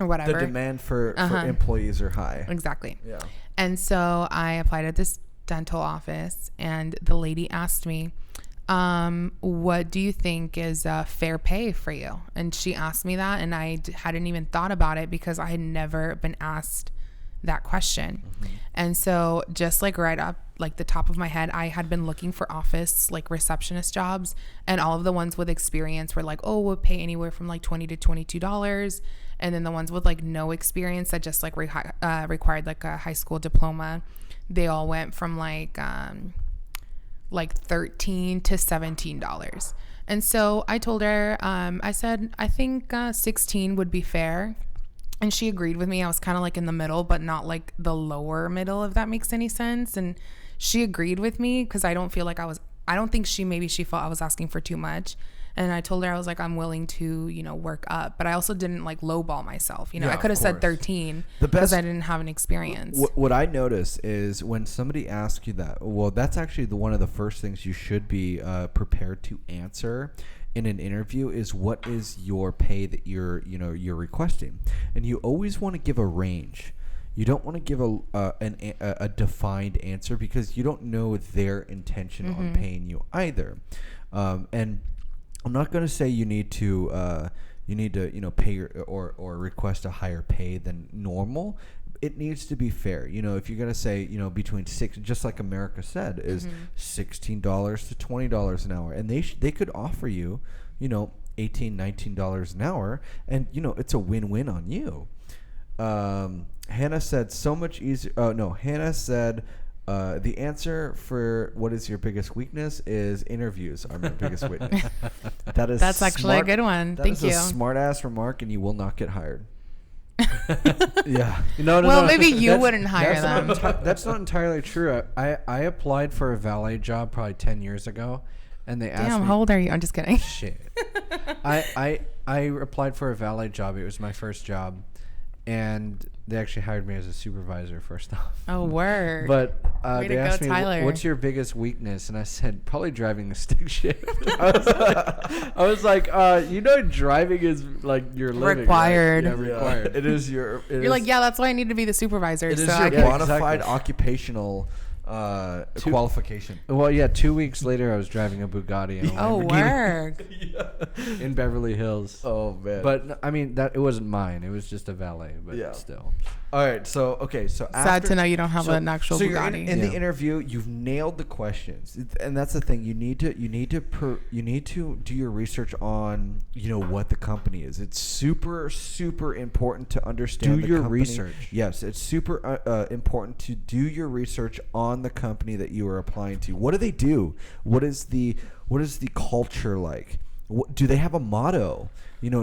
or whatever. The demand for employees are high. Exactly. Yeah. And so I applied at this dental office, and the lady asked me, what do you think is fair pay for you? And she asked me that, and I hadn't even thought about it because I had never been asked that question. And so just like right up like the top of my head, I had been looking for office like receptionist jobs, and all of the ones with experience were like, oh, we'll pay anywhere from like $20 to $22. And then the ones with like no experience that just like required like a high school diploma, they all went from like $13 to $17. And so I told her, I said, I think 16 would be fair. And she agreed with me. I was kind of like in the middle, but not like the lower middle, if that makes any sense. And she agreed with me because I don't think she felt I was asking for too much. And I told her, I was like, I'm willing to, work up. But I also didn't like lowball myself. I could have said 13 because I didn't have an experience. What I notice is when somebody asks you that, well, that's actually one of the first things you should be prepared to answer in an interview is what is your pay that you're requesting. And you always want to give a range. You don't want to give a defined answer because you don't know their intention on paying you either. And I'm not going to say you need to pay or request a higher pay than normal. It needs to be fair. If you're going to say, between just like America said, is $16 to $20 an hour, and they could offer you, $18, $19 an hour, and it's a win-win on you. Hannah said so much easier. Oh no, Hannah said the answer for what is your biggest weakness is interviews are my biggest weakness. That's actually a good one. Thank you. That is a smart ass remark, and you will not get hired. Yeah. No. Maybe you wouldn't hire them. That's not entirely true. I applied for a valet job probably 10 years ago, and they asked me. How old are you? I'm just kidding. Shit. I applied for a valet job. It was my first job, and they actually hired me as a supervisor first off. Oh, word. But Way they to asked go, me, Tyler. what's your biggest weakness? And I said, probably driving a stick shift. I was like, driving is like your living. Required. Right? Yeah, required. It is your... You're like, yeah, that's why I need to be the supervisor. It is so your I bona fide occupational qualification. Well, yeah, 2 weeks later, I was driving a Bugatti and a Lamborghini in Beverly Hills. Oh, man. But, I mean, it wasn't mine. It was just a valet, but still. All right, so sad to know you don't have an actual so Bugatti. You're in the interview, you've nailed the questions, and that's the thing. You need to do your research on what the company is. It's super important to understand. Do your company. research. Yes, it's super important to do your research on the company that you are applying to. What do they do? What is the culture like? Do they have a motto?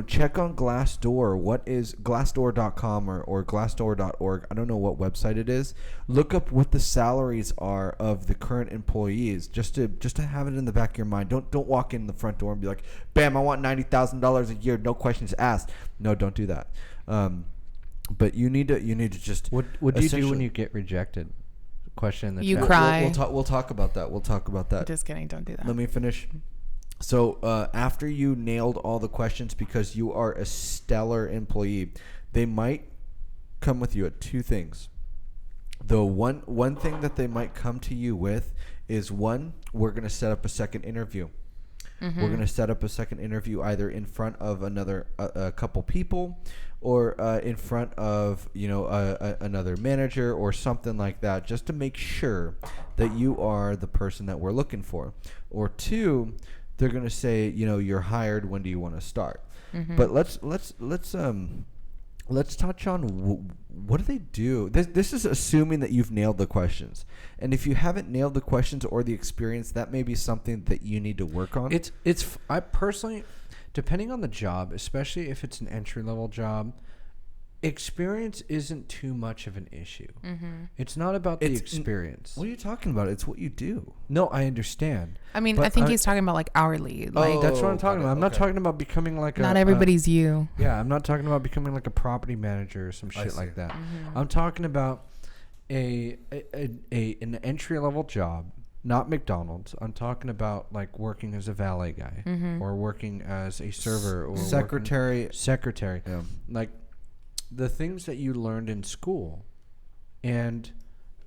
Check on Glassdoor. What is Glassdoor.com or Glassdoor.org? I don't know what website it is. Look up what the salaries are of the current employees, just to have it in the back of your mind. Don't walk in the front door and be like, "Bam, I want $90,000 a year, no questions asked." No, don't do that. But you need to just. What do you do when you get rejected? Question in the you chat. cry. We'll talk about that. Just kidding. Don't do that. Let me finish. So after you nailed all the questions because you are a stellar employee, they might come with you at two things. The one thing that they might come to you with is, one, we're going to set up a second interview. We're going to set up a second interview either in front of a couple people, or in front of another manager or something like that, just to make sure that you are the person that we're looking for. Or two, they're going to say, you're hired. When do you want to start? But let's touch on what do they do. This is assuming that you've nailed the questions, and if you haven't nailed the questions or the experience, that may be something that you need to work on. I personally, depending on the job, especially if it's an entry-level job, experience isn't too much of an issue. It's not about the experience. What are you talking about? It's what you do. No, I understand. I mean, I think he's talking about like hourly. Like that's what I'm talking about. I'm not talking about becoming like not everybody's you. Yeah, I'm not talking about becoming like a property manager or some shit like that. I'm talking about an entry-level job. Not McDonald's. I'm talking about like working as a valet guy or working as a server or secretary. Yeah. Like the things that you learned in school and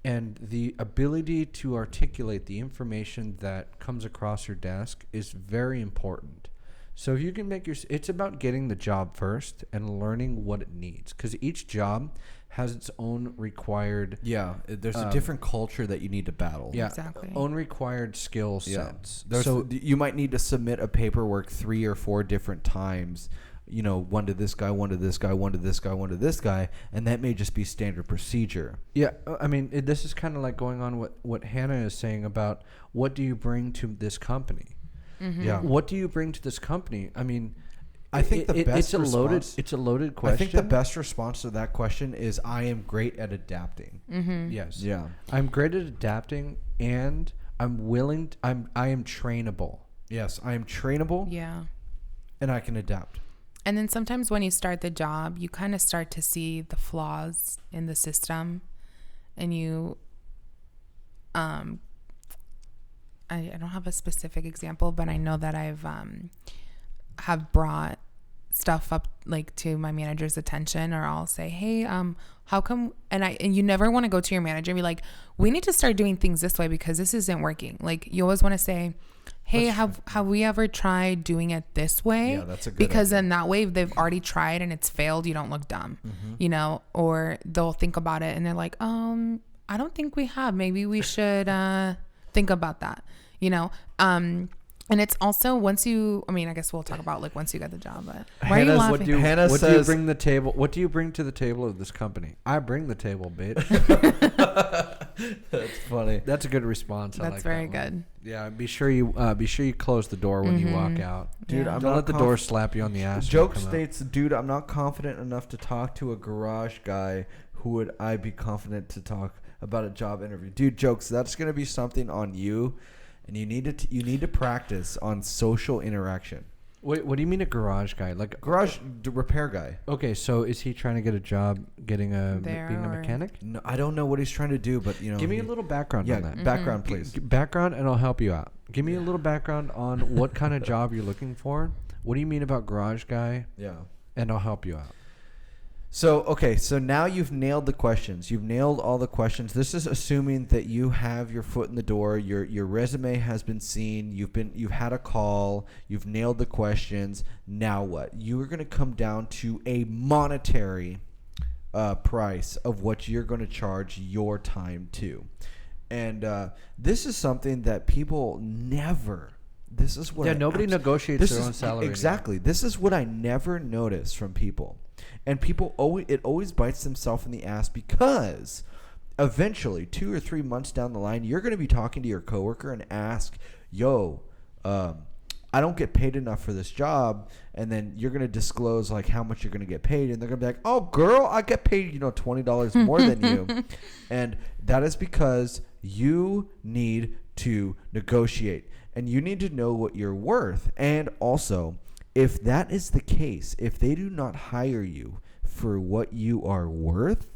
the ability to articulate the information that comes across your desk is very important. So if you can it's about getting the job first and learning what it needs, because each job has its own required there's a different culture that you need to battle. Exactly. Own required skill sets. So you might need to submit a paperwork 3 or 4 different times, one to this guy, one to this guy, one to this guy, one to this guy, and that may just be standard procedure. Yeah, I mean, this is kind of like going on what Hannah is saying about what do you bring to this company. Yeah, what do you bring to this company? I mean, I think it's a loaded question. I think the best response to that question is, I am great at adapting. Yes. Yeah. I'm great at adapting, and I am trainable. Yes, I am trainable. Yeah. And I can adapt. And then sometimes when you start the job, you kind of start to see the flaws in the system, and you I don't have a specific example, but I know that I've have brought stuff up like to my manager's attention, or I'll say, hey, how come, and you never want to go to your manager and be like, we need to start doing things this way because this isn't working. Like, you always want to say, hey, have we ever tried doing it this way? Yeah, that's a good because idea. then that way, if they've already tried and it's failed, you don't look dumb, or they'll think about it and they're like, I don't think we have. Maybe we should think about that, and it's also once you, I guess we'll talk about like once you get the job, but why are you laughing? What do you bring to the table? What do you bring to the table of this company? I bring the table, bitch. That's funny. That's a good response. That's very good. Yeah, be sure you close the door when you walk out, dude. Yeah. Don't let the door slap you on the ass. Joke states, dude, I'm not confident enough to talk to a garage guy. Who would I be confident to talk about a job interview? Dude, Jokes, that's gonna be something on you. And you need to practice on social interaction. Wait, what do you mean a garage guy? Like garage repair guy? Okay, so is he trying to get a job being a mechanic? No, I don't know what he's trying to do, but give me a little background on that. Background, please. Background, and I'll help you out. Give me a little background on what kind of job you're looking for. What do you mean about garage guy? Yeah, and I'll help you out. So now you've nailed the questions. You've nailed all the questions. This is assuming that you have your foot in the door. Your resume has been seen. You've had a call. You've nailed the questions. Now what? You are going to come down to a monetary price of what you're going to charge your time to. And this is something that people never. This is what nobody negotiates their own salary. Exactly. This is what I never notice from people. And people always bites themselves in the ass, because eventually 2 or 3 months down the line, you're going to be talking to your coworker and ask, yo, I don't get paid enough for this job. And then you're going to disclose like how much you're going to get paid. And they're going to be like, oh, girl, I get paid, $20 more than you. And that is because you need to negotiate, and you need to know what you're worth. And also, if that is the case, if they do not hire you for what you are worth,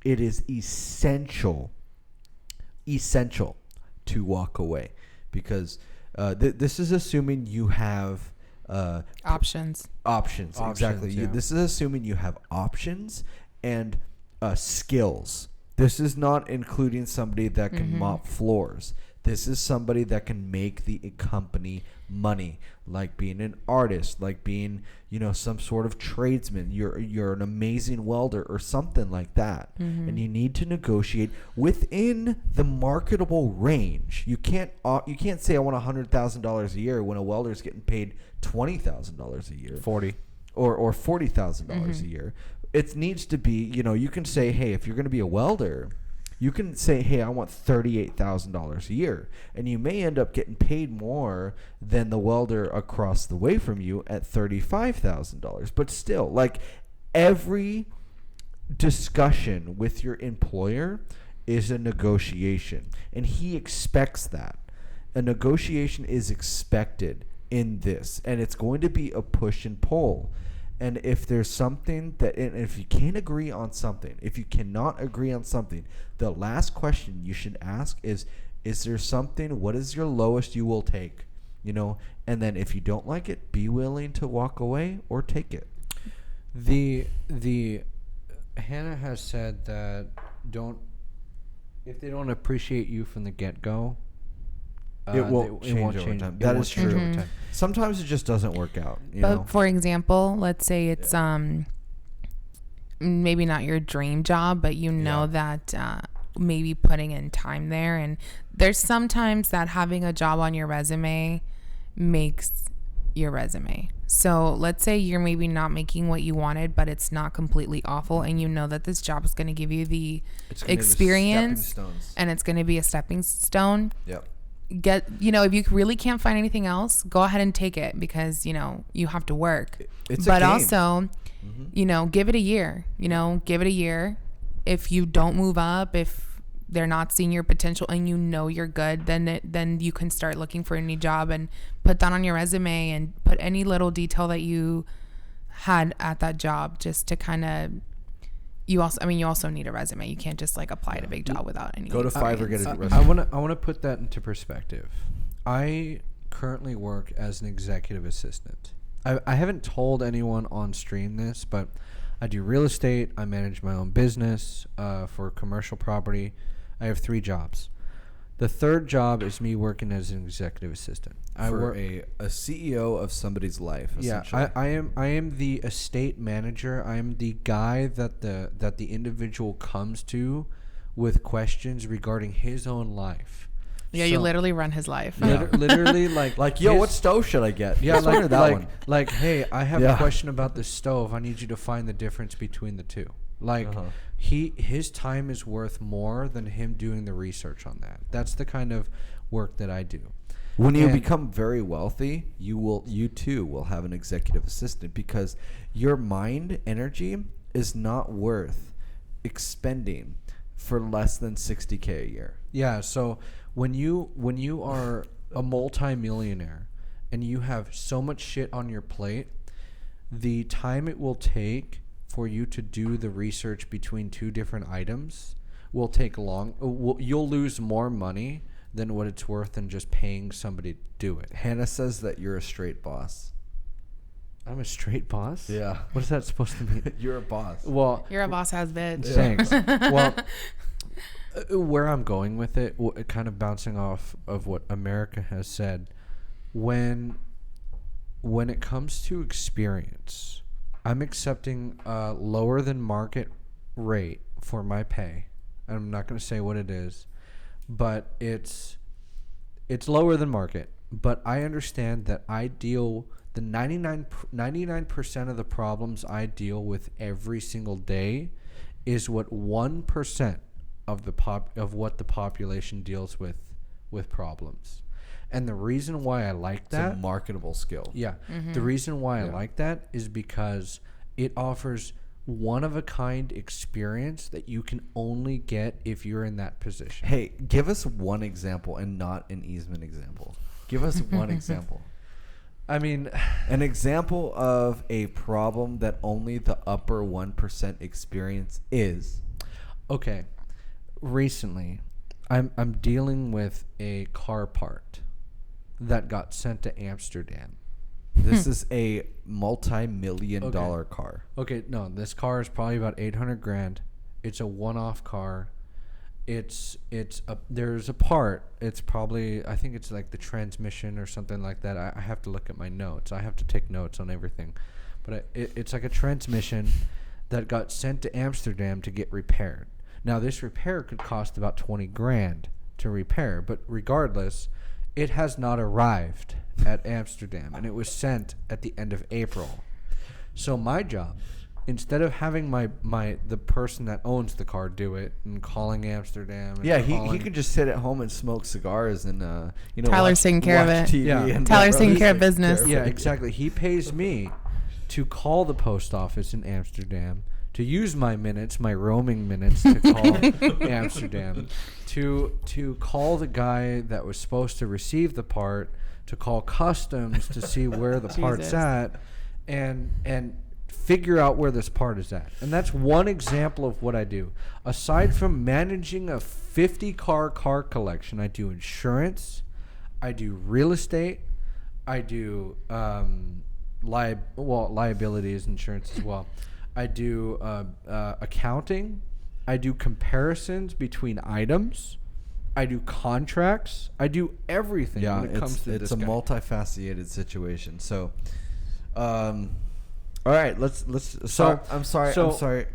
it is essential to walk away, because this is assuming you have options. Exactly. Yeah. This is assuming you have options and skills. This is not including somebody that can mop floors. This is somebody that can make the company money, like being an artist, like being, some sort of tradesman. You're an amazing welder or something like that. And you need to negotiate within the marketable range. You can't say I want $100,000 a year when a welder's getting paid $20,000 a year. 40. Or $40,000 a year. It needs to be, you can say, hey, if you're going to be a welder, you can say, hey, I want $38,000 a year. And you may end up getting paid more than the welder across the way from you at $35,000. But still, like, every discussion with your employer is a negotiation. And he expects that. A negotiation is expected in this. And it's going to be a push and pull. And if there's something and if you can't agree on something, if you cannot agree on something, the last question you should ask is there something, what is your lowest you will take? And then if you don't like it, be willing to walk away or take it. The Hannah has said that if they don't appreciate you from the get-go, it won't change over time. That is true. Sometimes it just doesn't work out. But for example, let's say it's maybe not your dream job, but that maybe putting in time there. And there's sometimes that having a job on your resume makes your resume. So let's say you're maybe not making what you wanted, but it's not completely awful, and that this job is going to give you the experience, and it's going to be a stepping stone. Yep. If you really can't find anything else, go ahead and take it, because you have to work. It's but a game. Also give it a year. Give it a year. If you don't move up, if they're not seeing your potential and you're good, then you can start looking for a new job and put that on your resume and put any little detail that you had at that job, just to kind of. You also need a resume. You can't just apply to a big job without any. Go to Fiverr, get a resume. I want to put that into perspective. I currently work as an executive assistant. I haven't told anyone on stream this, but I do real estate. I manage my own business for commercial property. I have 3 jobs. The third job is me working as an executive assistant. I work a CEO of somebody's life. Yeah, I am the estate manager. I am the guy that the individual comes to with questions regarding his own life. Yeah, you literally run his life. Yeah. Literally, yo, what stove should I get? Yeah, like, hey, I have a question about this stove. I need you to find the difference between the two. His time is worth more than him doing the research on that. That's the kind of work that I do. When you become very wealthy, you too will have an executive assistant, because your mind energy is not worth expending for less than $60K a year. Yeah, so when you are a multimillionaire and you have so much shit on your plate, the time it will take for you to do the research between 2 different items will take long. You'll lose more money than what it's worth than just paying somebody to do it. Hannah says that you're a straight boss. I'm a straight boss? Yeah. What is that supposed to mean? You're a boss. Well, you're a boss ass bitch. Thanks. Well, where I'm going with it, kind of bouncing off of what America has said, when it comes to experience, I'm accepting a lower than market rate for my pay. I'm not going to say what it is, but it's lower than market. But I understand that the 99% of the problems I deal with every single day is what 1% of what the population deals with problems. And the reason why I like that, it's a marketable skill. Yeah. Mm-hmm. The reason why I like that is because it offers one of a kind experience that you can only get if you're in that position. Hey, give us one example and not an Eastman example. Give us one example. I mean, an example of a problem that only the upper 1% experience is. Okay. Recently, I'm dealing with a car part that got sent to Amsterdam. This is a multi-million-dollar car. Okay, no, this car is probably about $800,000. It's a one-off car, there's a part. It's probably, I think it's like the transmission or something like that. I have to look at my notes. I have to take notes on everything, but it's like a transmission that got sent to Amsterdam to get repaired. Now this repair could cost about 20 grand to repair, but regardless, it has not arrived at Amsterdam, and it was sent at the end of April. So my job, instead of having the person that owns the car do it and calling Amsterdam, and he could just sit at home and smoke cigars and Tyler's taking care of it. TV Yeah. and Tyler's taking care of business. Yeah, exactly. He pays me to call the post office in Amsterdam, to use my minutes, my roaming minutes, to call Amsterdam, to call the guy that was supposed to receive the part, to call customs to see where the part's at, and figure out where this part is at. And that's one example of what I do. Aside from managing a 50-car collection, I do insurance, I do real estate, I do liabilities insurance as well. I do accounting, I do comparisons between items, I do contracts, I do everything when it comes to this it's a guy. multifaceted situation. So all right, let's So- I'm sorry. Go ahead.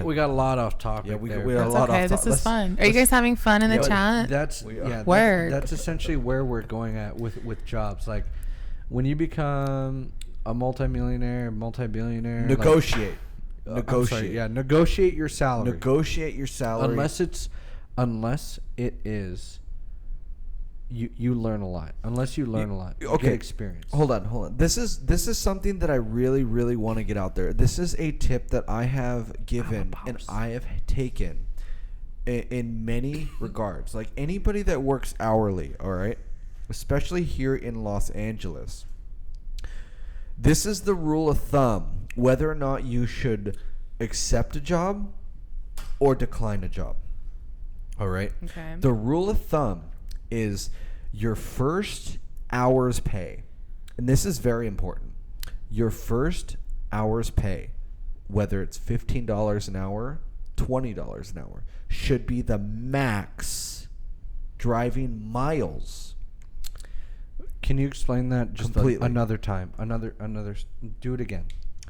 We got a lot off topic. Yeah, we there. got a That's lot okay. off This top- is fun. Are you guys having fun in the chat? That's We are. Word. That's essentially where we're going at with jobs. Like when you become a multimillionaire, multi-billionaire, negotiate. negotiate your salary. Negotiate your salary. Unless it is you learn a lot. Unless you learn a lot. You okay. get experience. Hold on. This is something that I really, really want to get out there. This is a tip that I have given and I have taken in many regards. Like anybody that works hourly, all right, especially here in Los Angeles, this is the rule of thumb, whether or not you should accept a job or decline a job. All right? Okay. The rule of thumb is your first hour's pay. And this is very important. Your first hour's pay, whether it's $15 an hour, $20 an hour, should be the max driving miles. Can you explain that just Completely. another time? Do it again.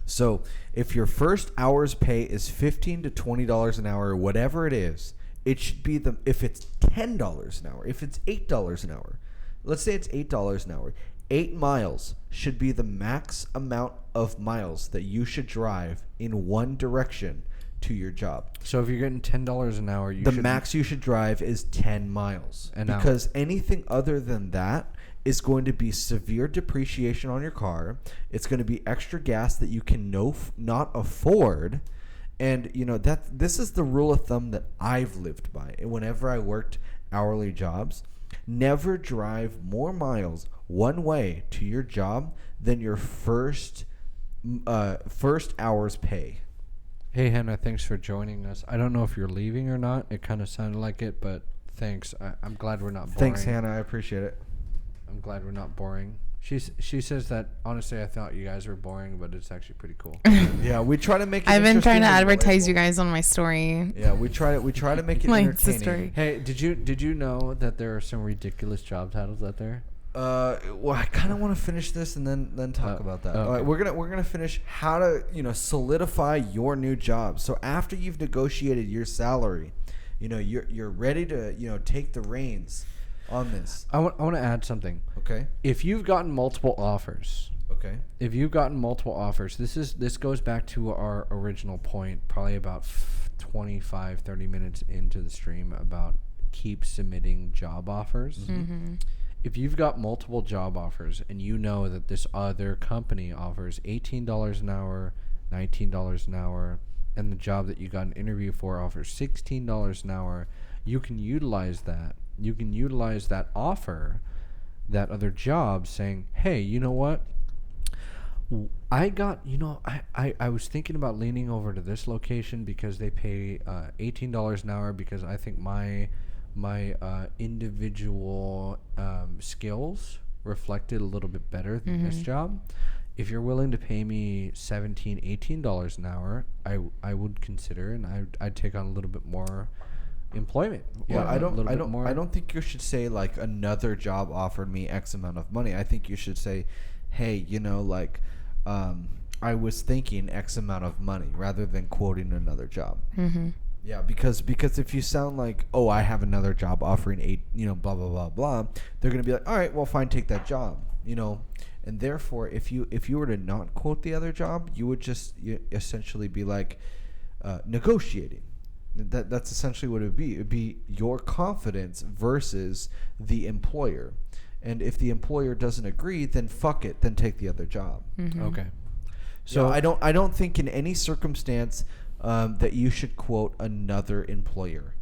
So if your first hour's pay is $15 to $20 an hour, whatever it is, it should be if it's $10 an hour, if it's $8 an hour, let's say it's $8 an hour, 8 miles should be the max amount of miles that you should drive in one direction to your job. So if you're getting $10 an hour, The max you should drive is 10 miles. An hour. Because anything other than that is going to be severe depreciation on your car. It's going to be extra gas that you can not afford. And, this is the rule of thumb that I've lived by. And whenever I worked hourly jobs, never drive more miles one way to your job than your first hour's pay. Hey, Hannah, thanks for joining us. I don't know if you're leaving or not. It kind of sounded like it, but thanks. I'm glad we're not boring. Thanks, Hannah. I appreciate it. I'm glad we're not boring. She says that, honestly, I thought you guys were boring, but it's actually pretty cool. Yeah, we try to make it I've been trying to interesting and advertise you relatable. guys on my story. Yeah, we try to make it My entertaining. story. Hey, did you know that there are some ridiculous job titles out there? Well, I kind of want to finish this and then talk about that. okay. All right, we're gonna finish how to solidify your new job. So after you've negotiated your salary, you're ready to take the reins on this. I want to add something. Okay. If you've gotten multiple offers, Okay. this goes back to our original point, probably about 25-30 minutes into the stream, about keep submitting job offers. Mm-hmm. If you've got multiple job offers and you know that this other company offers $18 an hour, $19 an hour, and the job that you got an interview for offers $16 an hour, you can utilize that. You can utilize that offer, that other job, saying, hey, you know what? I was thinking about leaning over to this location because they pay $18 an hour, because I think my individual skills reflected a little bit better than this job. If you're willing to pay me $17, $18 an hour, I would consider, and I'd take on a little bit more employment. Yeah, What, I a don't, little I bit don't, more? I don't think you should say like another job offered me X amount of money. I think you should say, hey, like, I was thinking X amount of money rather than quoting another job. Mm-hmm. Yeah, because if you sound like, oh, I have another job offering blah blah blah blah, they're gonna be like, all right, well, fine, take that job, and therefore, if you were to not quote the other job, you would just essentially be like negotiating. That's essentially what it would be. It would be your confidence versus the employer, and if the employer doesn't agree, then fuck it, then take the other job. Mm-hmm. Okay. So So I don't think in any circumstance that you should quote another employer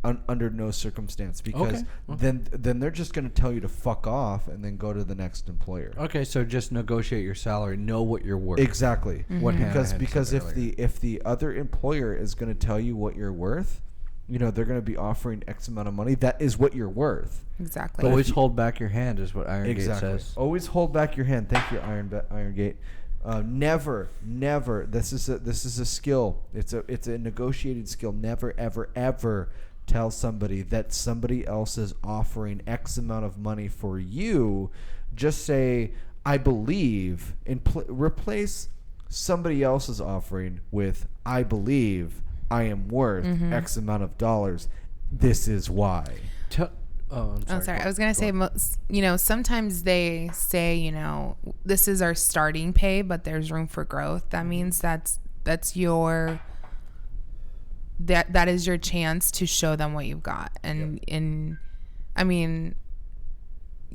under no circumstance, because Okay. then they're just going to tell you to fuck off and then go to the next employer. Okay, so just negotiate your salary. Know what you're worth. Exactly. Mhm. What Hannah had Because said if earlier. the other employer is going to tell you what you're worth, they're going to be offering X amount of money. That is what you're worth. Exactly. But Always if you- hold back your hand is what Iron Gate Exactly. says. Always hold back your hand. Thank you, Iron Gate. Never. This is a skill. It's a negotiated skill. Never, ever, ever tell somebody that somebody else is offering X amount of money for you. Just say, I believe, and replace somebody else's offering with, I believe I am worth Mhm. X amount of dollars. This is why. I'm sorry. Oh, sorry. Go- I was going to say, sometimes they say, this is our starting pay, but there's room for growth. That means that's your, that is your chance to show them what you've got. And I mean,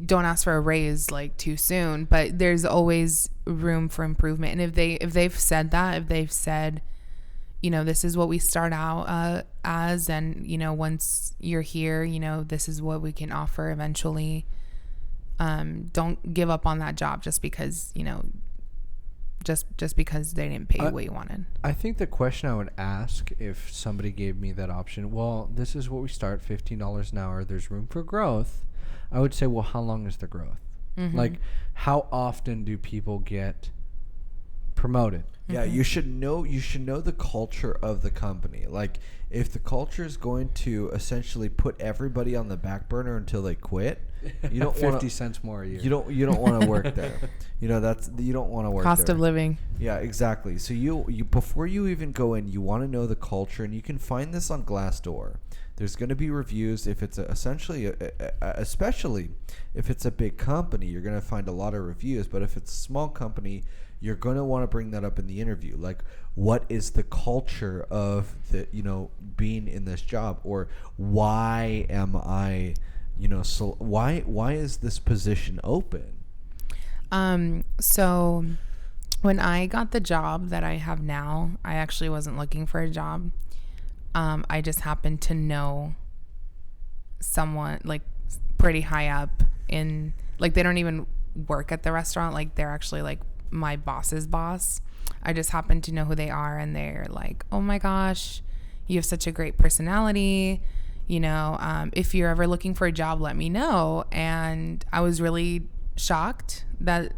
don't ask for a raise like too soon, but there's always room for improvement. And if they've said that, if they've said, this is what we start out as, and once you're here, this is what we can offer eventually. Don't give up on that job just because just because they didn't pay you what you wanted. I think the question I would ask if somebody gave me that option, well, this is what we start, $15 an hour. There's room for growth. I would say, well, how long is the growth? Mm-hmm. Like, how often do people get promoted? Yeah, you should know the culture of the company. Like, if the culture is going to essentially put everybody on the back burner until they quit, you don't 50 want cents more a year. you don't want to work there. You don't want to work Cost there. of living. Yeah, exactly. So you before you even go in, you want to know the culture, and you can find this on Glassdoor. There's going to be reviews if it's especially if it's a big company, you're going to find a lot of reviews. But if it's a small company, you're going to want to bring that up in the interview. Like, what is the culture of the being in this job, or why am I, so why is this position open? So when I got the job that I have now, I actually wasn't looking for a job. I just happened to know someone like pretty high up in, like, they don't even work at the restaurant. Like, they're actually like my boss's boss. I just happen to know who they are, and they're like, oh my gosh, you have such a great personality. If you're ever looking for a job, let me know. And I was really shocked that,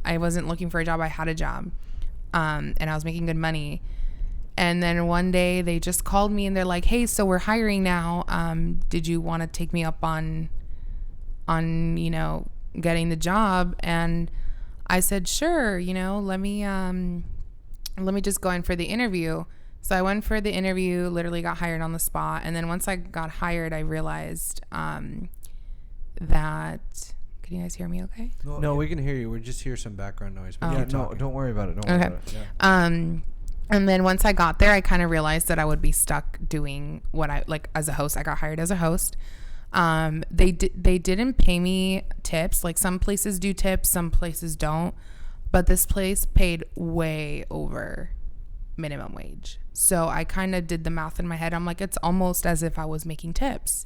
I wasn't looking for a job. I had a job, and I was making good money. And then one day they just called me and they're like, hey, so we're hiring now. Did you want to take me up on getting the job? And I said, sure, let me just go in for the interview. So I went for the interview, literally got hired on the spot. And then once I got hired, I realized that, can you guys hear me okay? No, we can hear you. We just hear some background noise. But Oh. Yeah, keep no, talking. don't worry about it. Don't worry Okay. about it. Yeah. And then once I got there, I kind of realized that I would be stuck doing what I like as a host. I got hired as a host. They didn't pay me tips. Like, some places do tips, some places don't. But this place paid way over minimum wage. So I kind of did the math in my head. I'm like, it's almost as if I was making tips,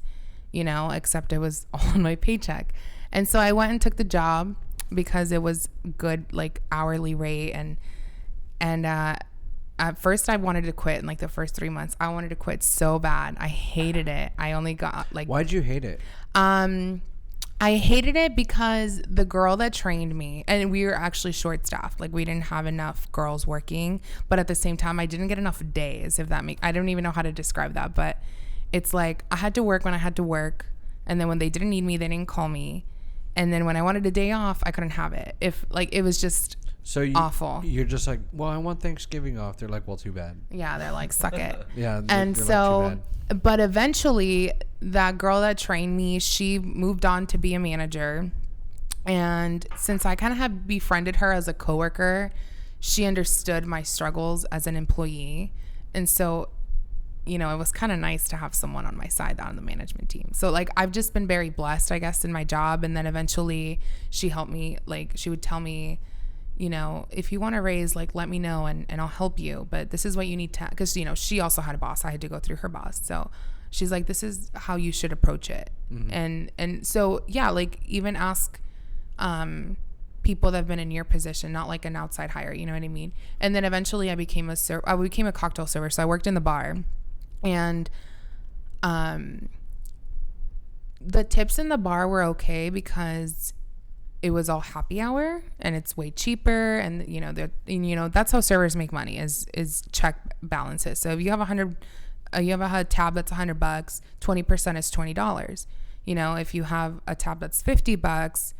except it was all on my paycheck. And so I went and took the job because it was good, like, hourly rate. And at first I wanted to quit in like the first 3 months. I wanted to quit so bad. I hated it. I only got like, Why'd you hate it? I hated it because the girl that trained me, and we were actually short staffed. Like, we didn't have enough girls working, but at the same time, I didn't get enough days, if that makes, I don't even know how to describe that, but It's like I had to work when I had to work, and then when they didn't need me, they didn't call me, and then when I wanted a day off, I couldn't have it. If like it was just awful. You're just like, well, I want Thanksgiving off. They're like, well, too bad. Yeah, they're like, suck it. Yeah, and they're so, like, too bad. but eventually, that girl that trained me, she moved on to be a manager, and since I kind of had befriended her as a coworker, she understood my struggles as an employee, and so, you know, it was kind of nice to have someone on my side on the management team. So like I've just been very blessed, I guess, in my job. And then eventually she helped me, like she would tell me, you know, if you want to raise, like, let me know and I'll help you. But this is what you need to, because, you know, she also had a boss. I had to go through her boss. So she's like, this is how you should approach it. Mm-hmm. And so, yeah, like even ask people that have been in your position, not like an outside hire, you know what I mean? And then eventually I became a cocktail server. So I worked in the bar. And the tips in the bar were okay because it was all happy hour and it's way cheaper. And you know that's how servers make money is check balances. So if you have a tab that's $100, 20% is $20. You know, if you have a tab that's $50,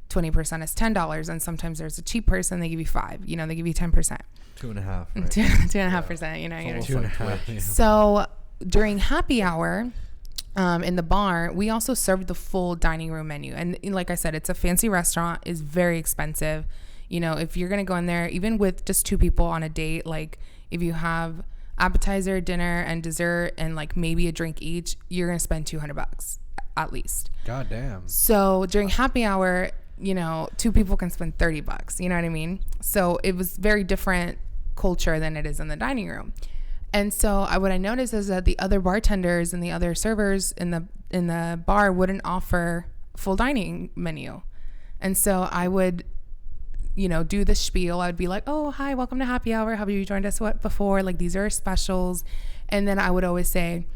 20% is $10. And sometimes there's a cheap person, they give you $5. You know, they give you 10%. 2.5%. Right? 2.5%. You know, you're 2.5%. Yeah. So during happy hour, in the bar, we also served the full dining room menu. And like I said, it's a fancy restaurant, it's very expensive. You know, if you're going to go in there, even with just 2 people on a date, like if you have appetizer, dinner, and dessert, and like maybe a drink each, you're going to spend $200 at least. God damn. So during happy hour, you know, 2 people can spend $30. You know what I mean? So it was very different culture than it is in the dining room. And so what I noticed is that the other bartenders and the other servers in the bar wouldn't offer full dining menu. And so I would, you know, do the spiel. I would be like, oh, hi, welcome to happy hour. Have you joined us before? Like, these are our specials. And then I would always say,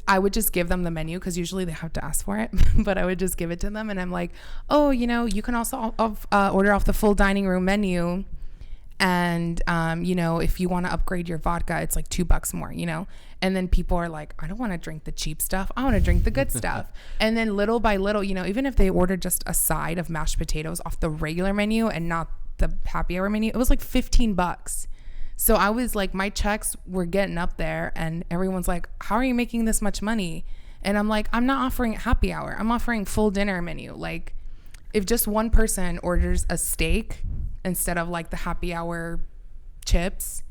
I would just give them the menu because usually they have to ask for it, but I would just give it to them. And I'm like, oh, you know, you can also order off the full dining room menu. And, you know, if you want to upgrade your vodka, it's like $2 more, you know? And then people are like, I don't want to drink the cheap stuff. I want to drink the good stuff. And then little by little, you know, even if they ordered just a side of mashed potatoes off the regular menu and not the happy hour menu, it was like $15. So I was like, my checks were getting up there and everyone's like, how are you making this much money? And I'm like, I'm not offering happy hour. I'm offering full dinner menu. Like, if just one person orders a steak instead of like the happy hour chips,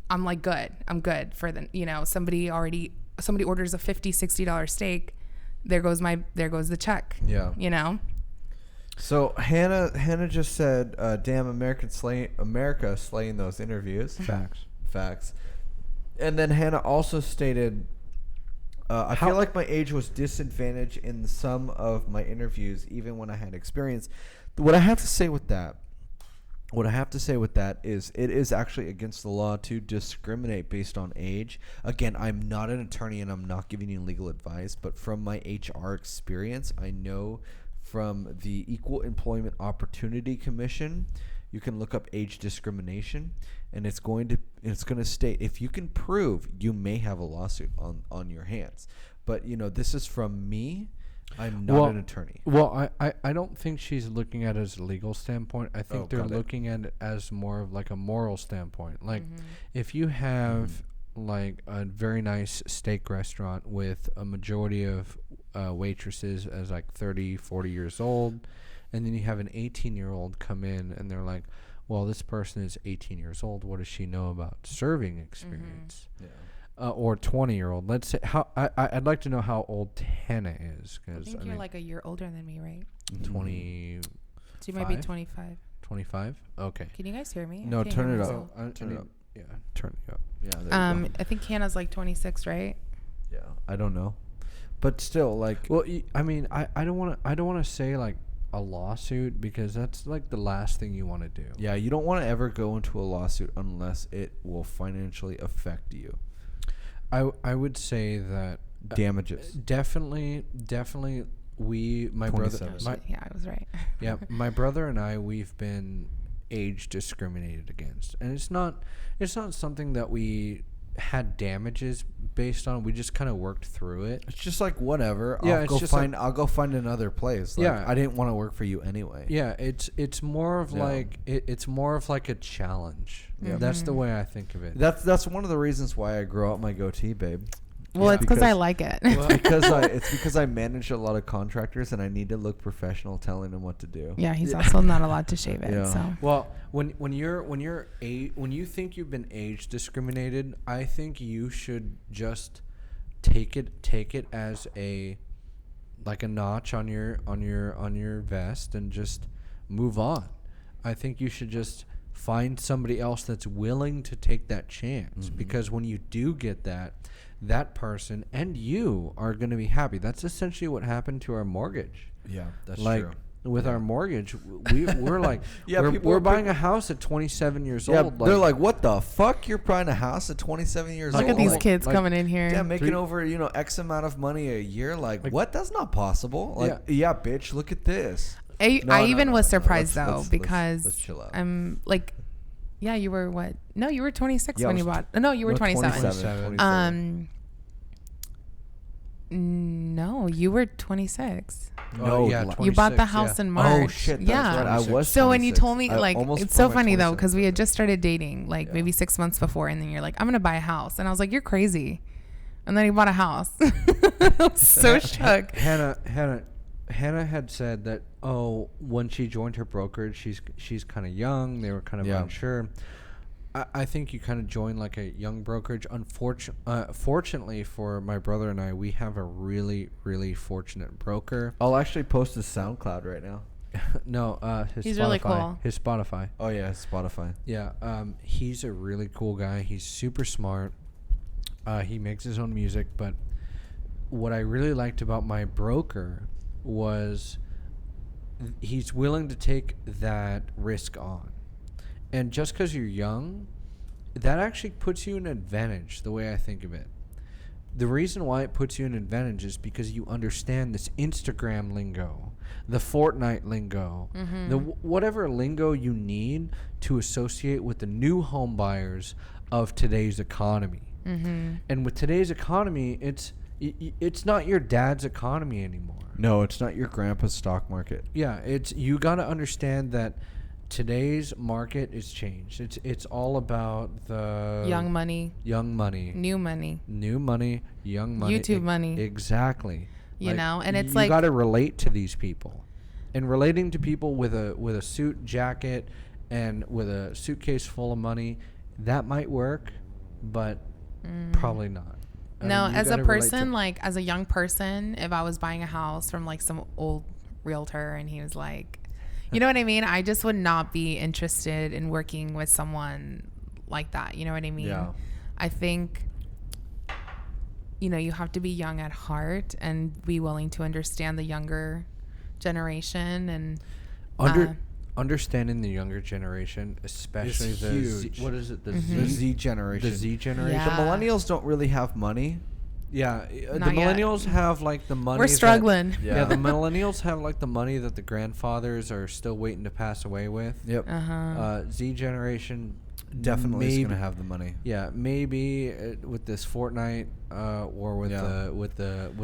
I'm like, good. I'm good for the, you know, somebody orders a $50-$60 steak. There goes the check. Yeah. You know? So Hannah just said, damn, America slaying those interviews. Facts. And then Hannah also stated, I feel like my age was disadvantaged in some of my interviews, even when I had experience. What I have to say with that is it is actually against the law to discriminate based on age. Again, I'm not an attorney and I'm not giving you legal advice, but from my HR experience, I know from the Equal Employment Opportunity Commission, you can look up age discrimination, and it's going to state if you can prove, you may have a lawsuit on your hands. But you know, this is from me. I'm not an attorney. Well, I don't think she's looking at it as a legal standpoint. I think they're looking at it as more of like a moral standpoint. Like, if you have like a very nice steak restaurant with a majority of waitresses as like 30, 40 years old, and then you have an 18-year-old come in and they're like, well, this person is 18 years old. What does she know about serving experience? Yeah. Or 20-year-old. Let's say I'd like to know how old Hannah is. I think you're like a year older than me, right? 20. So you might be 25. 25? Okay. Can you guys hear me? No, turn it up. Turn it up. Yeah, turn it up. Yeah. I think Hannah's like 26, right? Yeah. I don't know, but still, like. Well, I mean, I don't want to say like a lawsuit because that's like the last thing you want to do. Yeah, you don't want to ever go into a lawsuit unless it will financially affect you. I would say that damages. Definitely. My brother. Yeah, I was right. Yeah, my brother and I, we've been age discriminated against, and it's not something that we had damages based on we just kind of worked through it. It's just like whatever. Yeah, I'll go find another place. Like, Yeah. I didn't want to work for you anyway. Yeah, it's more of Yeah. like it's more of like a challenge. Yeah. That's the way I think of it. That's one of the reasons why I grow out my goatee, babe. Well, it's because I like it. It's because I manage a lot of contractors and I need to look professional telling them what to do. Yeah, he's also not allowed to shave it. Yeah. So Well, when you think you've been age discriminated, I think you should just take it as a notch on your vest and just move on. I think you should just find somebody else that's willing to take that chance, because when you do get that person and you are going to be happy. That's essentially what happened to our mortgage. Yeah, that's like, true. With our mortgage, we're like, Yeah, we're buying a house at 27 years Yeah, old. they're like, what the fuck? You're buying a house at 27 years look old? at these Like, kids coming in here. yeah, making over, X amount of money a year. Like, what? That's not possible. Like, yeah, bitch, look at this. I even was surprised though, let's because chill out. I'm like, yeah, you were what? No, you were 26 Yeah, I when you was bought. No, you were 27. 27. No, you were 26. No, yeah, like- You bought the 26, house yeah. in March. Oh shit! That's yeah. right. I was. So when you 26. told me, I like, almost it's so put my funny though, 27th because we had birthday. just started dating, like Yeah. maybe 6 months before, and then you're like, I'm gonna buy a house, and I was like, you're crazy, and then he bought a house. I was so shook. Hannah had said that when she joined her brokerage, she's kind of young. They were kind of Yeah. unsure. I think you kind of join like a young brokerage. Fortunately for my brother and I, we have a really, really fortunate broker. I'll actually post his SoundCloud right now. No, his He's Spotify. really cool. His Spotify. Oh yeah, Spotify. Yeah, he's a really cool guy. He's super smart. He makes his own music, but what I really liked about my broker was he's willing to take that risk on. And just because you're young, that actually puts you in an advantage, the way I think of it. The reason why it puts you in an advantage is because you understand this Instagram lingo, the Fortnite lingo, the whatever lingo you need to associate with the new home buyers of today's economy. And with today's economy, it's not your dad's economy anymore. No, it's not your grandpa's stock market. Yeah, you got to understand that today's market is changed. It's all about the Young money, young money, new money, young money, YouTube money. Exactly. You know, and it's you like- got to relate to these people, and relating to people with a suit jacket and with a suitcase full of money, that might work, but probably not. I No, mean, you as a gotta relate to- person, like as a young person, if I was buying a house from like some old realtor and he was like, you know what I mean? I just would not be interested in working with someone like that. You know what I mean? Yeah. I think, you have to be young at heart and be willing to understand the younger generation and understanding the younger generation, especially Is the huge. what is it? The The Z generation. The Z generation. Yeah. The millennials don't really have money. Yeah, the Not yet. millennials have like the money. we're struggling. Yeah, the millennials have like the money that the grandfathers are still waiting to pass away with. Yep. Z generation Definitely is maybe- gonna have the money. Yeah, maybe with this Fortnite or with Yeah.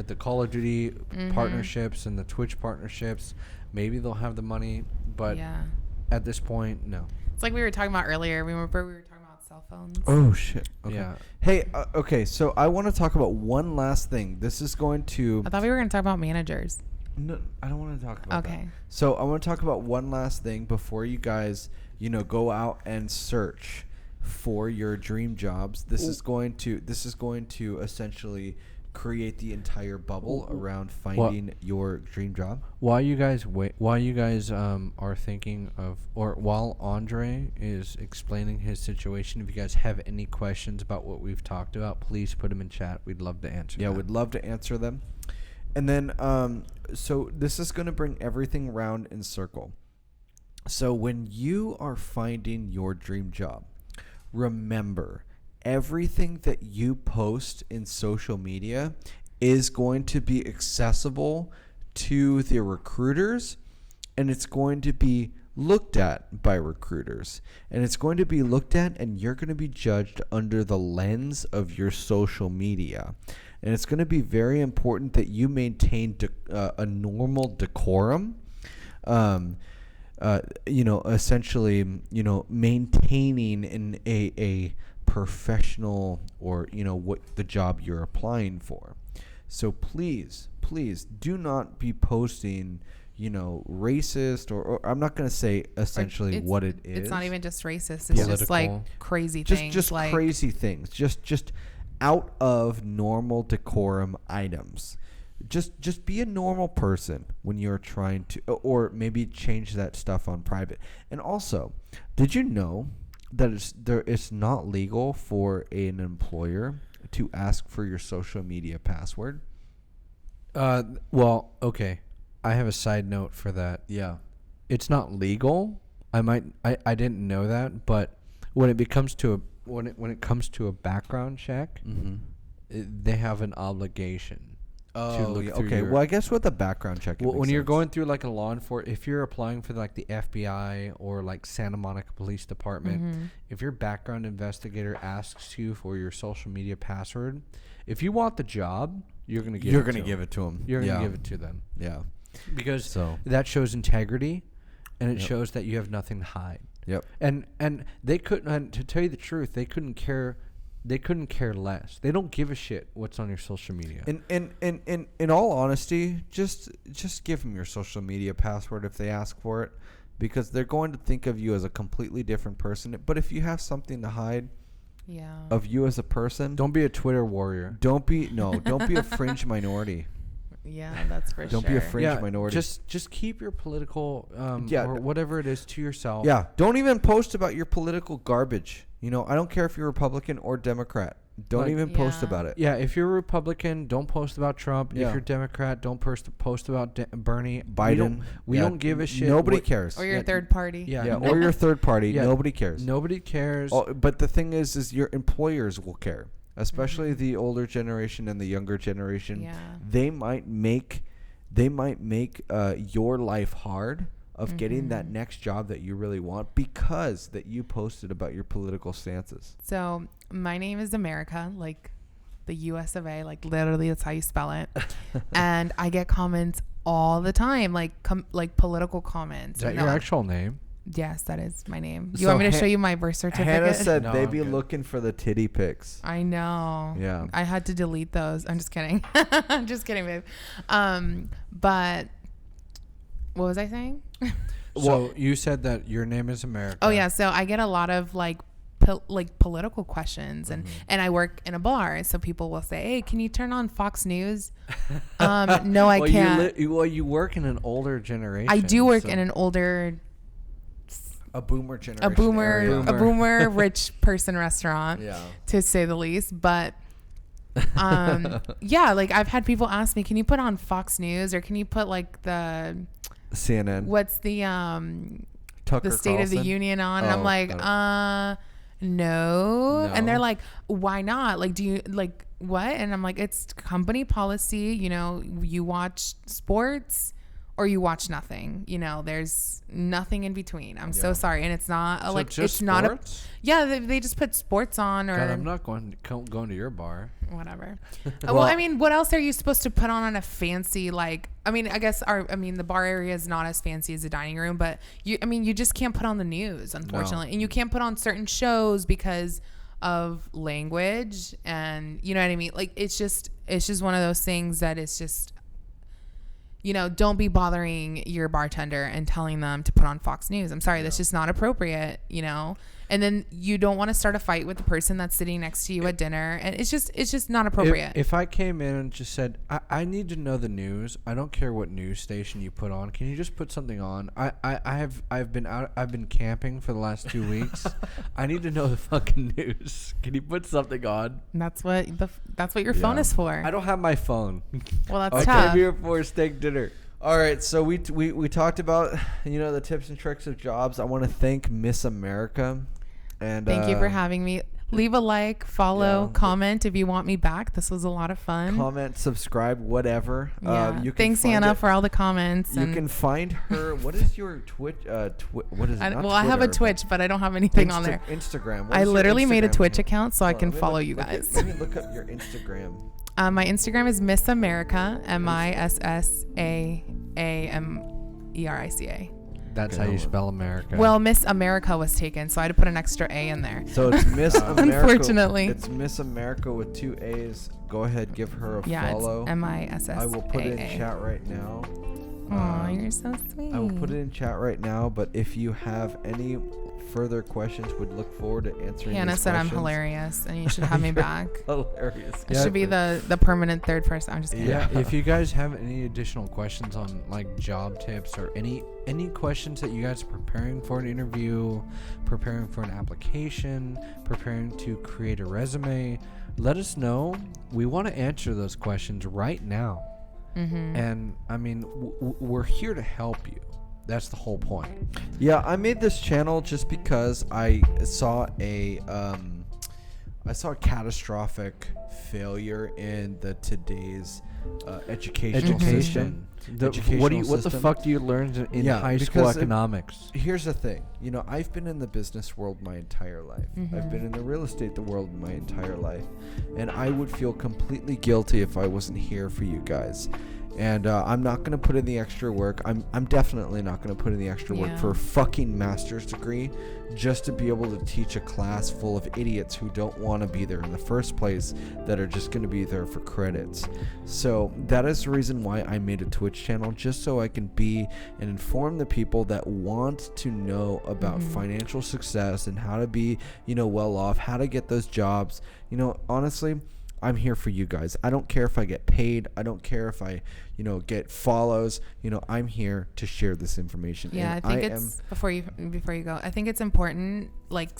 the Call of Duty partnerships and the Twitch partnerships, maybe they'll have the money. But Yeah. at this point, no. It's like we were talking about earlier. Remember we were talking about cell phones? Oh shit. Okay. Yeah. Hey. Okay. So I want to talk about one last thing. This is going to. I thought we were going to talk about managers. No, I don't want to talk about that. Okay. So I want to talk about one last thing before you guys, go out and search for your dream jobs. This is going to essentially create the entire bubble around finding your dream job. While you guys are thinking of, or while Andre is explaining his situation, if you guys have any questions about what we've talked about, please put them in chat. We'd love to answer. Yeah, them. we'd love to answer them. And then, so this is going to bring everything round in circle. So when you are finding your dream job, remember, everything that you post in social media is going to be accessible to the recruiters, and it's going to be looked at by recruiters, and it's going to be looked at, and you're going to be judged under the lens of your social media. And it's going to be very important that you maintain a normal decorum. Essentially, maintaining a professional, or what the job you're applying for. So please do not be posting racist, or I'm not going to say essentially what it is. It's not even just racist. It's just like crazy things. Just like crazy things. Just out of normal decorum items. Just be a normal person when you're trying to, or maybe change that stuff on private. And also, did you know that it's not legal for an employer to ask for your social media password? Well, okay. I have a side note for that. Yeah. It's not legal. I didn't know that, but when it comes to a background check, they have an obligation to look through okay. Well, I guess with a background check, when you're going through like a law enforcement, if you're applying for like the FBI or like Santa Monica Police Department, if your background investigator asks you for your social media password, if you want the job, you're gonna give it to them. You're gonna give it to them. Yeah. Because that shows integrity, and it shows that you have nothing to hide. Yep. And they couldn't. And to tell you the truth, they couldn't care. They couldn't care less. They don't give a shit what's on your social media. In all honesty, just give them your social media password if they ask for it, because they're going to think of you as a completely different person. But if you have something to hide, of you as a person, don't be a Twitter warrior. Don't be a fringe minority. Yeah, that's for sure. Don't be a fringe minority. Just keep your political or whatever it is to yourself. Yeah. Don't even post about your political garbage. I don't care if you're Republican or Democrat. Don't even post about it. Yeah, if you're a Republican, don't post about Trump. Yeah. If you're Democrat, don't post about Bernie. Biden. We don't give a shit. Nobody cares. Or your third party. Yeah, or your third party. Yeah. Nobody cares. Nobody cares. But the thing is your employers will care, especially the older generation and the younger generation. Yeah. They might make your life hard of getting that next job that you really want because that you posted about your political stances. So my name is America, like the US of A, like literally that's how you spell it. And I get comments all the time, like political comments. Is that your actual name? Yes, that is my name. You want me to show you my birth certificate? Hannah said they'd be looking for the titty pics. I know. Yeah. I had to delete those. I'm just kidding. I'm just kidding, babe. But what was I saying? So you said that your name is America. Oh yeah. So I get a lot of like political questions, and I work in a bar, so people will say, "Hey, can you turn on Fox News?" No, I can't. You work in an older generation. I do work in an older. A boomer generation. A boomer rich person restaurant, to say the least. But yeah, like I've had people ask me, can you put on Fox News, or can you put like the CNN? What's the Tucker the State Carlson? of the Union on? And I'm like, no. And they're like, why not? Like, do you like what? And I'm like, it's company policy. You watch sports or you watch nothing. There's nothing in between. I'm so sorry. And it's not So like just it's not sports? they just put sports on, or God, I'm not going to your bar. Whatever. Well, I mean, what else are you supposed to put on a fancy, like, I mean, I guess the bar area is not as fancy as a dining room, but you just can't put on the news, unfortunately. No. And you can't put on certain shows because of language, and you know what I mean? Like, it's just one of those things that it's just, don't be bothering your bartender and telling them to put on Fox News. I'm sorry, that's just not appropriate, And then you don't want to start a fight with the person that's sitting next to you at dinner, and it's just not appropriate. If I came in and just said, I need to know the news. I don't care what news station you put on. Can you just put something on? I've been camping for the last 2 weeks. I need to know the fucking news. Can you put something on? That's what your phone is for. I don't have my phone. Well, that's I tough. came here for a steak dinner. All right, so we talked about the tips and tricks of jobs. I want to thank Miss America, and thank you for having me. Leave a like, follow, Yeah. comment if you want me back. This was a lot of fun. Comment, subscribe, whatever. Yeah. You can Thanks, find Hannah, it- for all the comments. You and can find her. What is your Twitch? What is it? Not I have a Twitter, Twitch, but I don't have anything on there. Instagram. What I is your literally made a Instagram Twitch handle? account so I can Let me follow look- you look guys. Let me look up your Instagram. My Instagram is Miss America, MISSAAMERICA. That's Okay, how you hold on. spell America. Well, Miss America was taken, so I had to put an extra A in there. So it's Miss America. Unfortunately. It's Miss America with 2 A's. Go ahead, give her a Yeah, follow. it's MISSAA. I will put it in chat right now. Aw, you're so sweet. I will put it in chat right now. But if you have any further questions, would look forward to answering. Hannah these said I'm questions. hilarious, and you should have me back. Hilarious. I should be the permanent third person. I'm just kidding. yeah, if you guys have any additional questions on like job tips or any questions that you guys are preparing for an interview, preparing for an application, preparing to create a resume, let us know. We want to answer those questions right now. Mm-hmm. And I mean, we're here to help you. That's the whole point. Yeah, I made this channel just because I saw a catastrophic failure in the today's educational system. What the system. fuck do you learn in Yeah, high school because economics? Here's the thing. You know, I've been in the business world my entire life. I've been in the real estate world my entire life. And I would feel completely guilty if I wasn't here for you guys. And I'm not going to put in the extra work. I'm definitely not going to put in the extra work Yeah. for a fucking master's degree just to be able to teach a class full of idiots who don't want to be there in the first place, that are just going to be there for credits. So that is the reason why I made a Twitch channel, just so I can be and inform the people that want to know about financial success and how to be, well off, how to get those jobs. Honestly, I'm here for you guys. I don't care if I get paid. I don't care if I, get follows. I'm here to share this information. Yeah, And I think it's before you go. I think it's important, like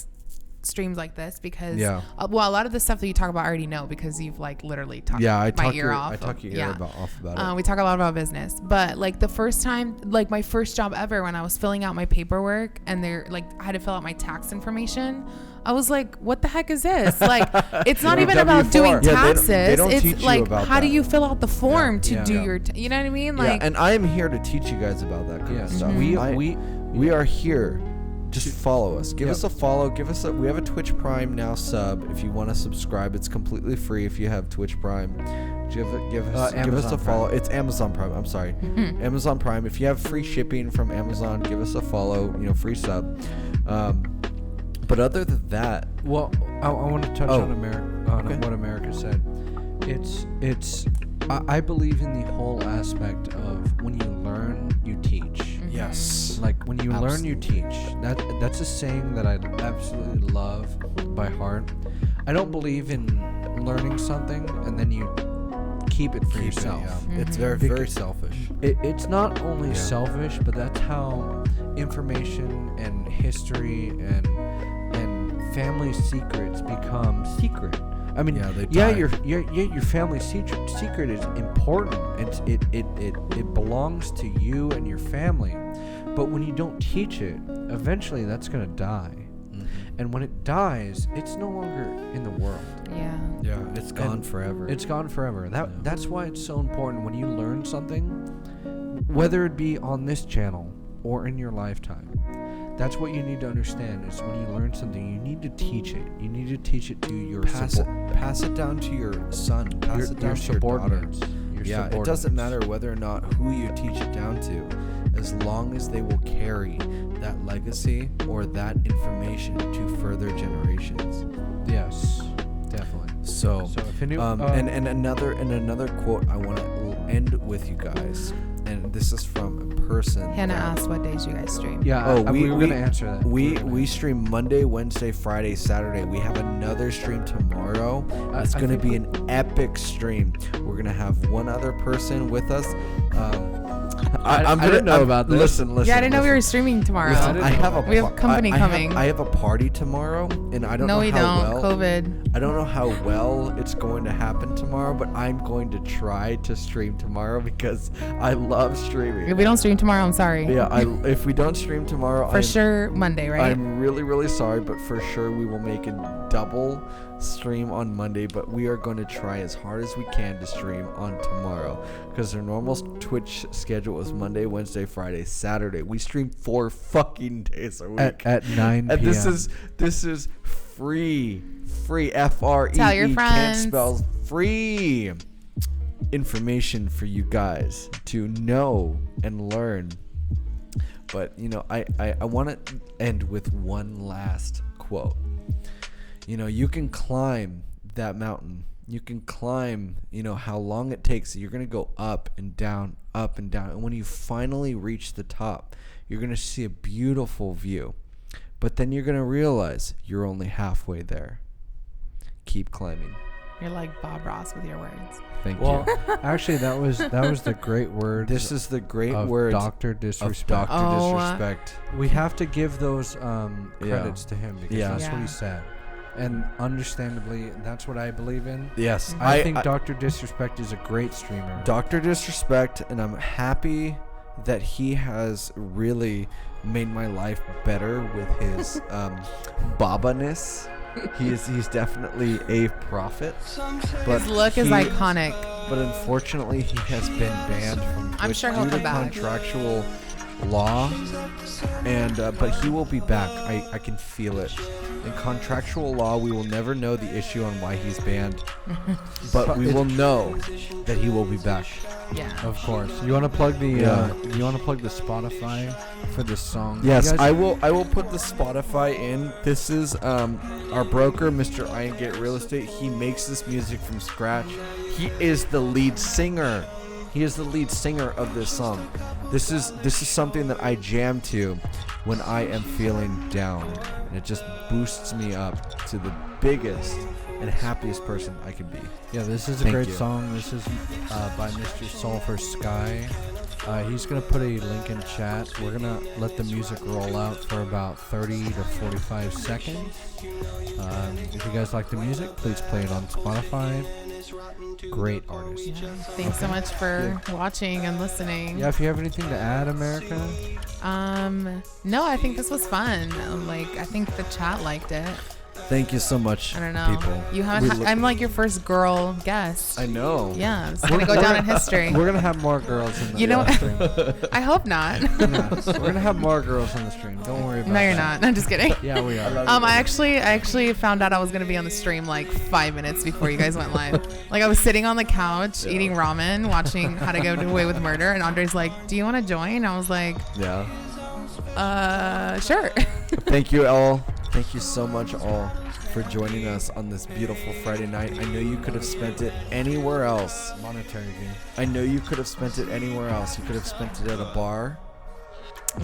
streams like this, because Yeah. a lot of the stuff that you talk about I already know, because you've like literally talked I my talk ear your, off. I talk your ear off about it. We talk a lot about business, but like the first time, like my first job ever, when I was filling out my paperwork and they're like, I had to fill out my tax information. I was like, what the heck is this? Like, it's not even about doing W-4. Yeah, taxes. they don't teach It's you like, about how do that. you fill out the form to Yeah. do Yeah. your, you know what I mean? Like, Yeah, and I am here to teach you guys about that kind of stuff. Mm-hmm. We are here. Just follow us. Give Yep. us a follow. We have a Twitch Prime now sub. If you want to subscribe, it's completely free if you have Twitch Prime. Give us a Amazon follow. Prime. It's Amazon Prime. I'm sorry. Mm-hmm. Amazon Prime. If you have free shipping from Amazon, give us a follow. Free sub. But other than that, Well, I want to touch on America, Okay. what America said. I believe in the whole aspect of when you learn, you teach. yes. Like when you learn, you teach. That's a saying that I absolutely love by heart. I don't believe in learning something and then you keep it for yourself. It's very, Because- very selfish. It's not only Yeah. selfish, but that's how information and history and family secrets become secret. I mean, Yeah, they die. your family secret is important. It belongs to you and your family. But when you don't teach it, eventually that's gonna die. And when it dies, it's no longer in the world. yeah. Yeah, it's gone And forever. It's gone forever. That's why it's so important when you learn something, whether it be on this channel or in your lifetime. That's what you need to understand is when you learn something, you need to teach it. You need to teach it to your pass it down to your son. Pass it down to your daughter. subordinates. Your Yeah, it subordinates. doesn't matter whether or not who you teach it down to, as long as they will carry that legacy or that information to further generations. Yes, definitely. So if any, and another quote I want to end with you guys, and this is from a person. Hannah that- asked what days you guys stream. yeah, we were gonna answer that. We stream Monday, Wednesday, Friday, Saturday. We have another stream tomorrow. It's I going to think be an epic stream. We're going to have one other person with us. I didn't know about this. Listen. Yeah, I didn't know we were streaming tomorrow. Listen, I have a We have company coming. I have a party tomorrow, and I don't No, know we how don't. well. COVID. I don't know how well it's going to happen tomorrow, but I'm going to try to stream tomorrow because I love streaming. If we don't stream tomorrow, I'm sorry. Yeah, if we don't stream tomorrow, For sure, Monday, right? I'm really, really sorry, but for sure we will make a double stream on Monday, but we are going to try as hard as we can to stream on tomorrow because our normal Twitch schedule is Monday, Wednesday, Friday, Saturday. We stream 4 fucking days a week At 9 p.m. and this is free FREE. Tell your Can't friends. spell free information for you guys to know and learn. But I want to end with one last quote. You can climb that mountain. You can climb, how long it takes. You're going to go up and down, up and down. And when you finally reach the top, you're going to see a beautiful view. But then you're going to realize you're only halfway there. Keep climbing. You're like Bob Ross with your words. Thank Well, you. actually, that was the great word. This is the great of words Dr. of Disrespect. Dr. Disrespect. We have to give those credits to him because Yeah. that's what Yeah. he said. And understandably, that's what I believe in. Yes. I think Dr. Disrespect is a great streamer. Dr. Disrespect, and I'm happy that he has really made my life better with his Baba-ness. He's definitely a prophet. But His look is he- iconic. But unfortunately, he has been banned from Twitch I'm sure he'll due to come back. contractual law. And but he will be back. I can feel it. In contractual law, we will never know the issue on why he's banned, but we will know that he will be back. Yeah. Of course. You want to plug the Yeah. you want to plug the Spotify for this song? Yes, You guys- I will put the Spotify in. This is our broker, Mr. Iron Gate Real Estate. He makes this music from scratch. He is the lead singer. He is the lead singer of this song. This is something that I jam to when I am feeling down, and it just boosts me up to the biggest and happiest person I can be. Yeah, this is a Thank great you. song. This is by Mr. Sulfur Sky. He's going to put a link in chat. We're going to let the music roll out for about 30 to 45 seconds. If you guys like the music, please play it on Spotify. Great artist. Yeah. Thanks so much for watching and listening. Yeah, if you have anything to add, America. No, I think this was fun. I think the chat liked it. Thank you so much, I don't know. people. You haven't. I'm like your first girl guest. I know. Yeah, it's gonna go down in history. We're going to have more girls in the You know- stream. I hope not. Yeah, we're going to have more girls on the stream. Don't worry about No, you're that. not. I'm just kidding. Yeah, we are. I actually found out I was gonna be on the stream like 5 minutes before you guys went live. Like I was sitting on the couch eating ramen, watching How to Get Away with Murder, and Andre's like, "Do you want to join?" I was like, Yeah. Sure." Thank you all. Thank you so much all for joining us on this beautiful Friday night. I know you could have spent it anywhere else. Monetary gain. I know you could have spent it anywhere else. You could have spent it at a bar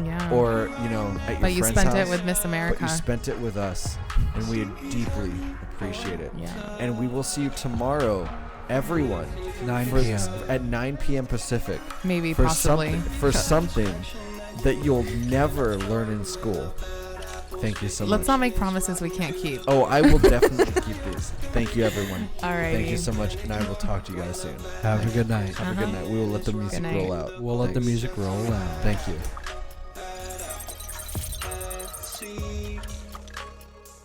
Yeah. or, at your But you friend's spent it house, with Miss But America. you spent it with us, and we deeply appreciate it. Yeah. And we will see you tomorrow, everyone, 9 for- p.m. at 9 p.m. Pacific. Maybe, for possibly. something that you'll never learn in school. Thank you so much. Let's not make promises we can't keep. Oh, I will definitely keep these. Thank you, everyone. Alrighty. Thank you so much, and I will talk to you guys soon. Have a good night. Have a good night. We will let the music night. roll out. We'll let the Thanks. music roll out. Thank you.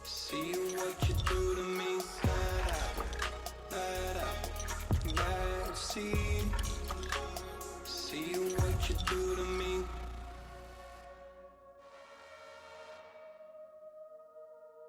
See what you do to me. See what you do to me.